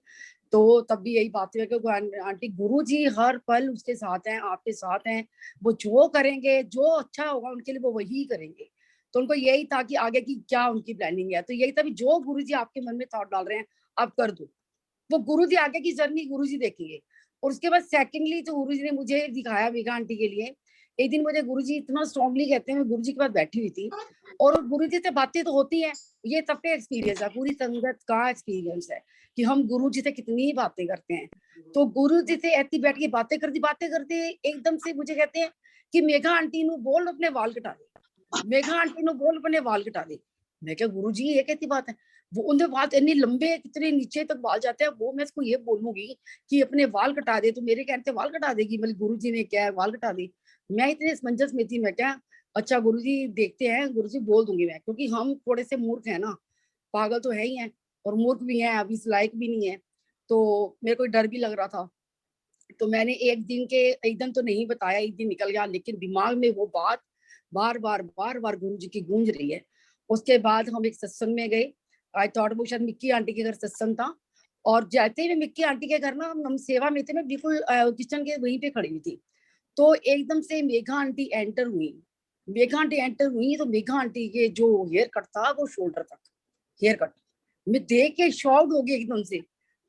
तो तब भी यही बात है कि आंटी गुरु जी हर पल उसके साथ हैं, आपके साथ हैं, वो जो करेंगे जो अच्छा होगा उनके लिए वो वही करेंगे। तो उनको यही था कि आगे की क्या उनकी प्लानिंग है, तो यही था कि जो गुरु जी आपके मन में थॉट डाल रहे हैं आप कर दो, वो गुरु जी आगे की जर्नी गुरु जी देखेंगे। और उसके बाद सेकेंडली तो गुरु जी ने मुझे दिखाया मेघा आंटी के लिए, एक दिन मुझे गुरु जी इतना स्ट्रांगली कहते हैं, मैं गुरु जी के पास बैठी हुई थी और गुरु जी से बातें तो होती है, ये सबका एक्सपीरियंस है, पूरी संगत का एक्सपीरियंस है कि हम गुरु जी से कितनी बातें करते हैं। तो गुरु जी से ऐसी बैठ के बातें करते एकदम से मुझे कहते हैं कि मेघा आंटी नु बोल अपने वाल कटा दे, मेघा आंटी नु बोल अपने वाल कटा दे। मैं क्या गुरु जी ये कैसी बात है, वो उनके बाल इतने लंबे कितने नीचे तक बाल जाते हैं, वो मैं इसको ये बोलूंगी कि अपने वाल कटा दे, तो मेरे कहते वाल कटा देगी, मतलब गुरु जी ने क्या है वाल कटा दी। मैं इतने असमंजस में थी, मैं क्या अच्छा गुरु जी देखते हैं, गुरु जी बोल दूंगी मैं, क्योंकि हम थोड़े से मूर्ख है ना, पागल तो है ही है और मूर्ख भी है, अभी इस लायक भी नहीं है, तो मेरे को डर भी लग रहा था। तो मैंने एक दिन के एकदम तो नहीं बताया, एक दिन निकल गया, लेकिन दिमाग में वो बात बार बार गुरु जी की गूंज रही है। उसके बाद हम एक सत्संग में गए, आई थॉट वो शायद मिक्की आंटी के घर सत्संग था, और जाते ही मैं मिक्की आंटी के घर ना, हम सेवा में थे, मैं बिल्कुल किचन के वहीं पे खड़ी हुई थी, तो एकदम से मेघा आंटी एंटर हुई। तो मेघा आंटी के जो हेयर कट था वो शोल्डर तक हेयर कट, मैं देख के शॉक्ड हो गई एकदम से।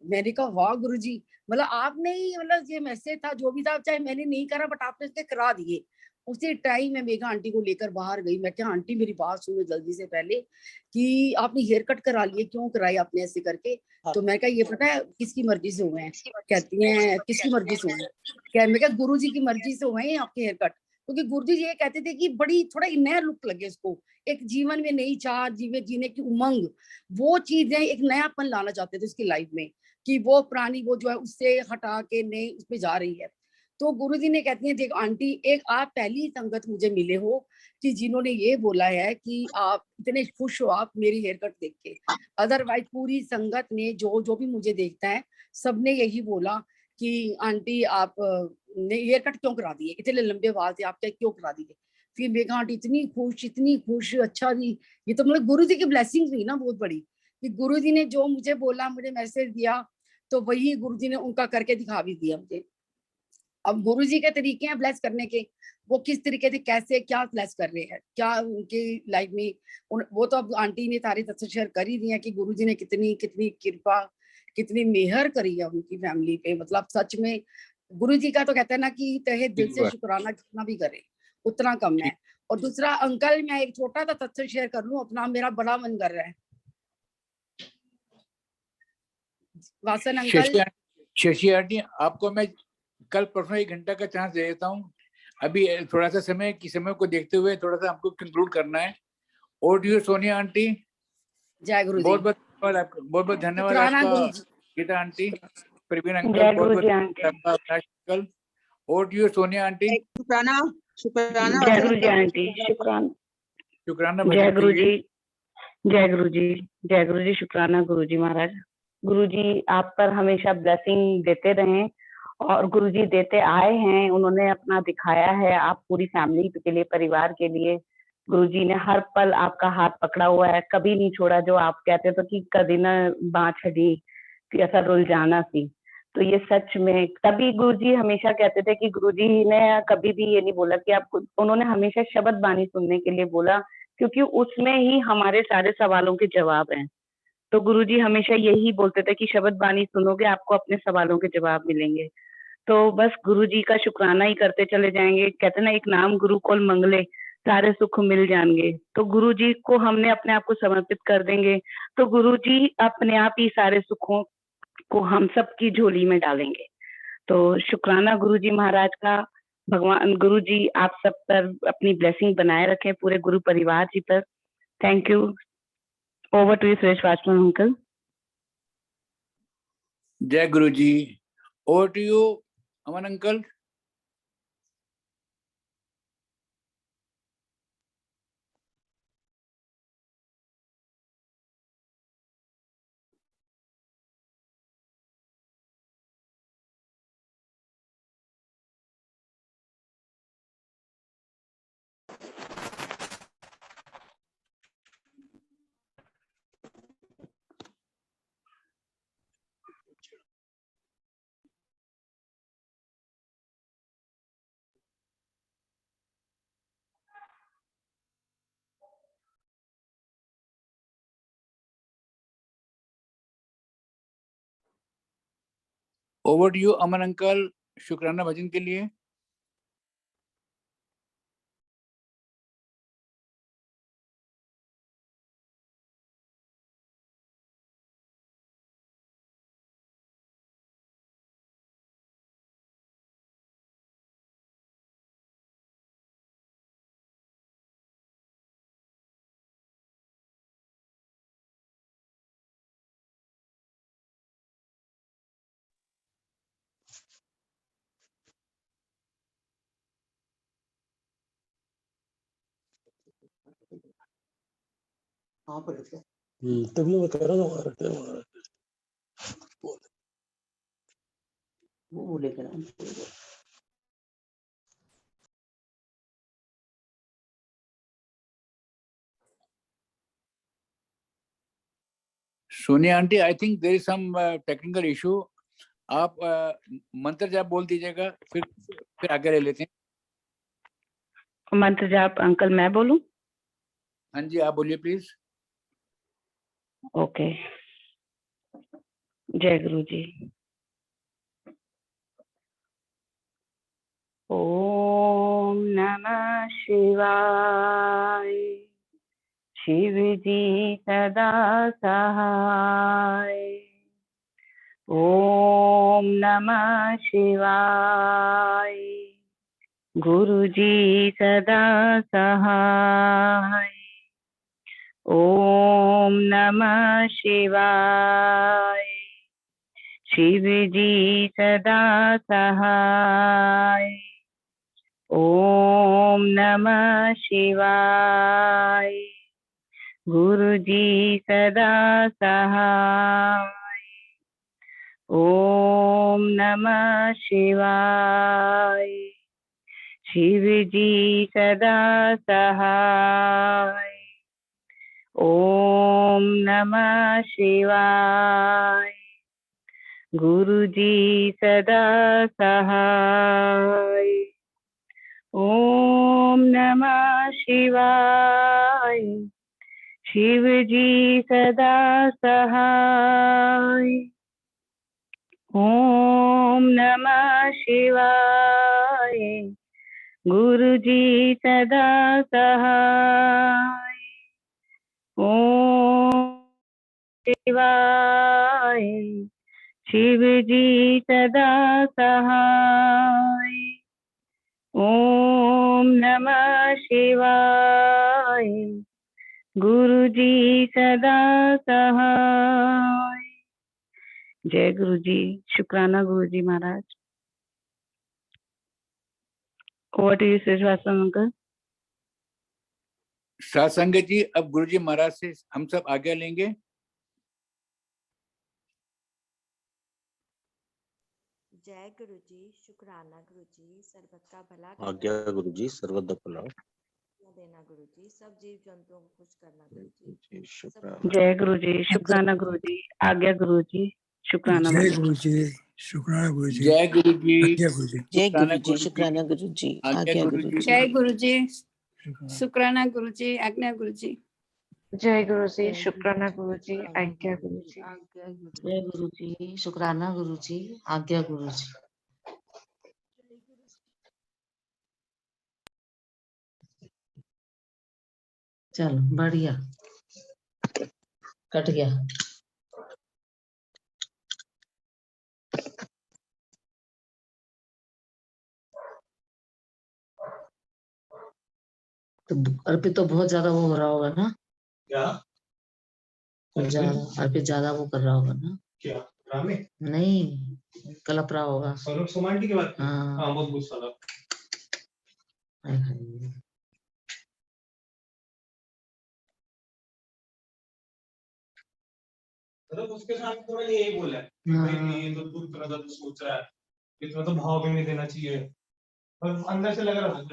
मैंने कहा वाह गुरुजी, मतलब आपने ही, मतलब ये मैसेज था जो भी था, चाहे मैंने नहीं करा बट आपने इसके करा दिए। उसी टाइम मैं मेघा आंटी को लेकर बाहर गई। मैं क्या आंटी मेरी बात सुनो जल्दी से, पहले कि आपने हेयर कट करा लिए, क्यों कराई आपने ऐसे करके? तो मैं कहा ये पता है किसकी मर्जी से हुए हैं? कहती हैं किसकी मर्जी से हुए हैं? क्या मैं कहा गुरु जी की मर्जी से हुए हैं आपके हेयर कट, क्योंकि गुरुजी ये कहते थे कि बड़ी थोड़ा नया लुक लगे उसको, एक जीवन में नई चाह, जीने की उमंग, वो चीजें एक नयापन लाना चाहते थे उसकी लाइफ में, कि वो पुरानी वो जो है उससे हटा के नई उसमें जा रही है। तो गुरुजी ने कहती हैं देख आंटी, एक आप पहली संगत मुझे मिले हो कि जिन्होंने ये बोला है कि आप इतने खुश हो आप मेरी हेयर कट देख के। अदरवाइज पूरी संगत ने जो भी मुझे देखता है सबने यही बोला कि आंटी आप ने हेयर कट क्यों करा दिए, इतने लंबे बाल थे आपके, क्यों करा दिए? फिर मेघा आंटी इतनी खुश, अच्छा जी, ये तो मतलब गुरु जी की ब्लेसिंग हुई ना बहुत बड़ी, कि गुरु जी ने जो मुझे बोला, मुझे मैसेज दिया, तो वही गुरु जी ने उनका करके दिखा भी दिया मुझे। अब गुरु जी के तरीके हैं ब्लेस करने के, वो किस तरीके से कैसे क्या ब्लेस कर रहे हैं, क्या उनकी लाइफ में वो तो अब आंटी ने सारी तथ्य शेयर कर ही दिया कि गुरु जी ने कितनी कितनी कृपा, कितनी मेहर करी है उनकी फैमिली पे। मतलब सच में गुरु जी का तो कहते हैं ना कि तहे दिल से शुक्राना कितना भी करे उतना कम है। और दूसरा अंकल, मैं एक छोटा सा तथ्य शेयर कर लूं अपना, मेरा बड़ा मन कर रहा है। वासन अंकल, शशि आंटी, आपको मैं कल परसों 1 घंटा का चांस दे देता हूँ। अभी थोड़ा सा समय को देखते हुए थोड़ा सा हमको कंक्लूड करना है। और टू यू सोनिया आंटी, जय गुरु जी, बहुत बहुत धन्यवाद आपका, बहुत बहुत धन्यवाद आपका गीता आंटी, प्रवीण अंकल, जय बहुत गुरु बहुत जी आंटी। अविनाश अंकल। और टू यू सोनिया आंटी, शुक्राना शुक्राना जय गुरु जी आंटी, शुक्राना। शुक्राना जय भजन के गुरु लिए। जी, जय गुरु जी, जय गुरु जी, शुक्राना गुरु जी महाराज। गुरु जी आप पर हमेशा ब्लेसिंग देते रहें, और गुरु जी देते आए हैं, उन्होंने अपना दिखाया है आप पूरी फैमिली के लिए, परिवार के लिए। गुरु जी ने हर पल आपका हाथ पकड़ा हुआ है, कभी नहीं छोड़ा। जो आप कहते तो कि कभी ना बाँह छड़ी कि ऐसा रुल जाना सी, तो ये सच में तभी गुरु जी हमेशा कहते थे कि गुरु जी ने कभी भी ये नहीं बोला कि आप, उन्होंने हमेशा शब्द बानी सुनने के लिए बोला, क्योंकि उसमें ही हमारे सारे सवालों के जवाब हैं। तो गुरुजी हमेशा यही बोलते थे कि शब्द बानी सुनोगे आपको अपने सवालों के जवाब मिलेंगे। तो बस गुरुजी का शुक्राना ही करते चले जाएंगे। कहते ना एक नाम गुरु को मंगले सारे सुख मिल जाएंगे। तो गुरुजी को हमने अपने आप को समर्पित कर देंगे, तो गुरुजी अपने आप ही सारे सुखों को हम सबकी झोली में डालेंगे। तो शुक्राना गुरुजी महाराज का। भगवान गुरुजी आप सब पर अपनी ब्लेसिंग बनाए रखें, पूरे गुरु परिवार जी पर। Thank you. Over to you Suresh watchman uncle. जय गुरु जी। Over to you Aman uncle. Over to you Aman uncle, शुक्राना भजन के लिए। हाँ बोलो क्या? तभी मैं कह रहा हूँ वो लेकर आए। Sonia aunty, I think there is some technical issue. आप मंत्र जाप बोल दीजिएगा, फिर आगे ले लेते हैं। मंत्र जाप अंकल मैं बोलूं? हाँ जी, आप बोलिए प्लीज। ओके। जय गुरु जी। ओम नमः शिवाय। शिव जी सदा सहाय। ओम नमः शिवाय। गुरु जी सदा सहाय। ओम नमः शिवाय। शिव जी सदा सहाय। ओम नमः शिवाय। गुरु जी सदा सहाय। ओम नमः शिवाय। शिव जी सदा सहाय। ओम नमः शिवाय। गुरु जी सदा सहाय। ओम नमः शिवाय। शिव जी सदा सहाय। ओम नमः शिवाय। गुरु जी सदा सहाय। ओम शिवाय। शिव जी सदा सहाय। ओम नमः शिवाय। गुरु जी सदा सहाय। जय गुरु जी। शुक्राना गुरु जी महाराज। Over to you Srivastava uncle. सत्संग जी, अब गुरु जी महाराज से हम सब आज्ञा लेंगे। जय गुरु जी। शुक्राना गुरु जी। सर्वत का भला आज्ञा गुरु जी, सर्वदा भला देना गुरु जी। सब जीव जंतुओं को खुश करना गुरु जी। जी, शुक्राना। जय गुरु जी। शुक्राना गुरु जी। आज्ञा गुरु जी। शुक्राना जय महाराज। गुरु जी। शुक्राना गुरु जी। जय गुरु जी। आज्ञा गुरु जी। जय गुरु जी। शुक्राना गुरु जी। आज्ञा आज्ञा गुरु गुरु जी। जी। जय गुरु जी। शुक्राना। शुक्राना गुरु जी। आज्ञा गुरु जी। जय गुरु जी। शुक्राना गुरु जी। आज्ञा गुरु जी। जय गुरु जी। शुक्राना गुरु जी। आज्ञा गुरु जी। चलो बढ़िया, कट गया। तो अर्पित तो बहुत ज्यादा वो हो रहा होगा ना? क्या अर्पित ज्यादा वो कर रहा होगा ना? क्या ड्रामे? नहीं, कलप रहा होगा। सौरभ सोमांटी की बात? हाँ, बहुत गुस्सा था। मतलब उसके साथ थोड़ा यही बोला है कि भाई ये तो दूर तरह का सोच रहा है, इतना तो भाव भी नहीं देना चाहिए, पर अंदर से लग रहा है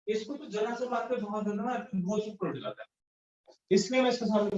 इसको तो जरा से बात पे भाव देना ना, बहुत शुक्र हो जाता है। इसलिए मैं इसके साथ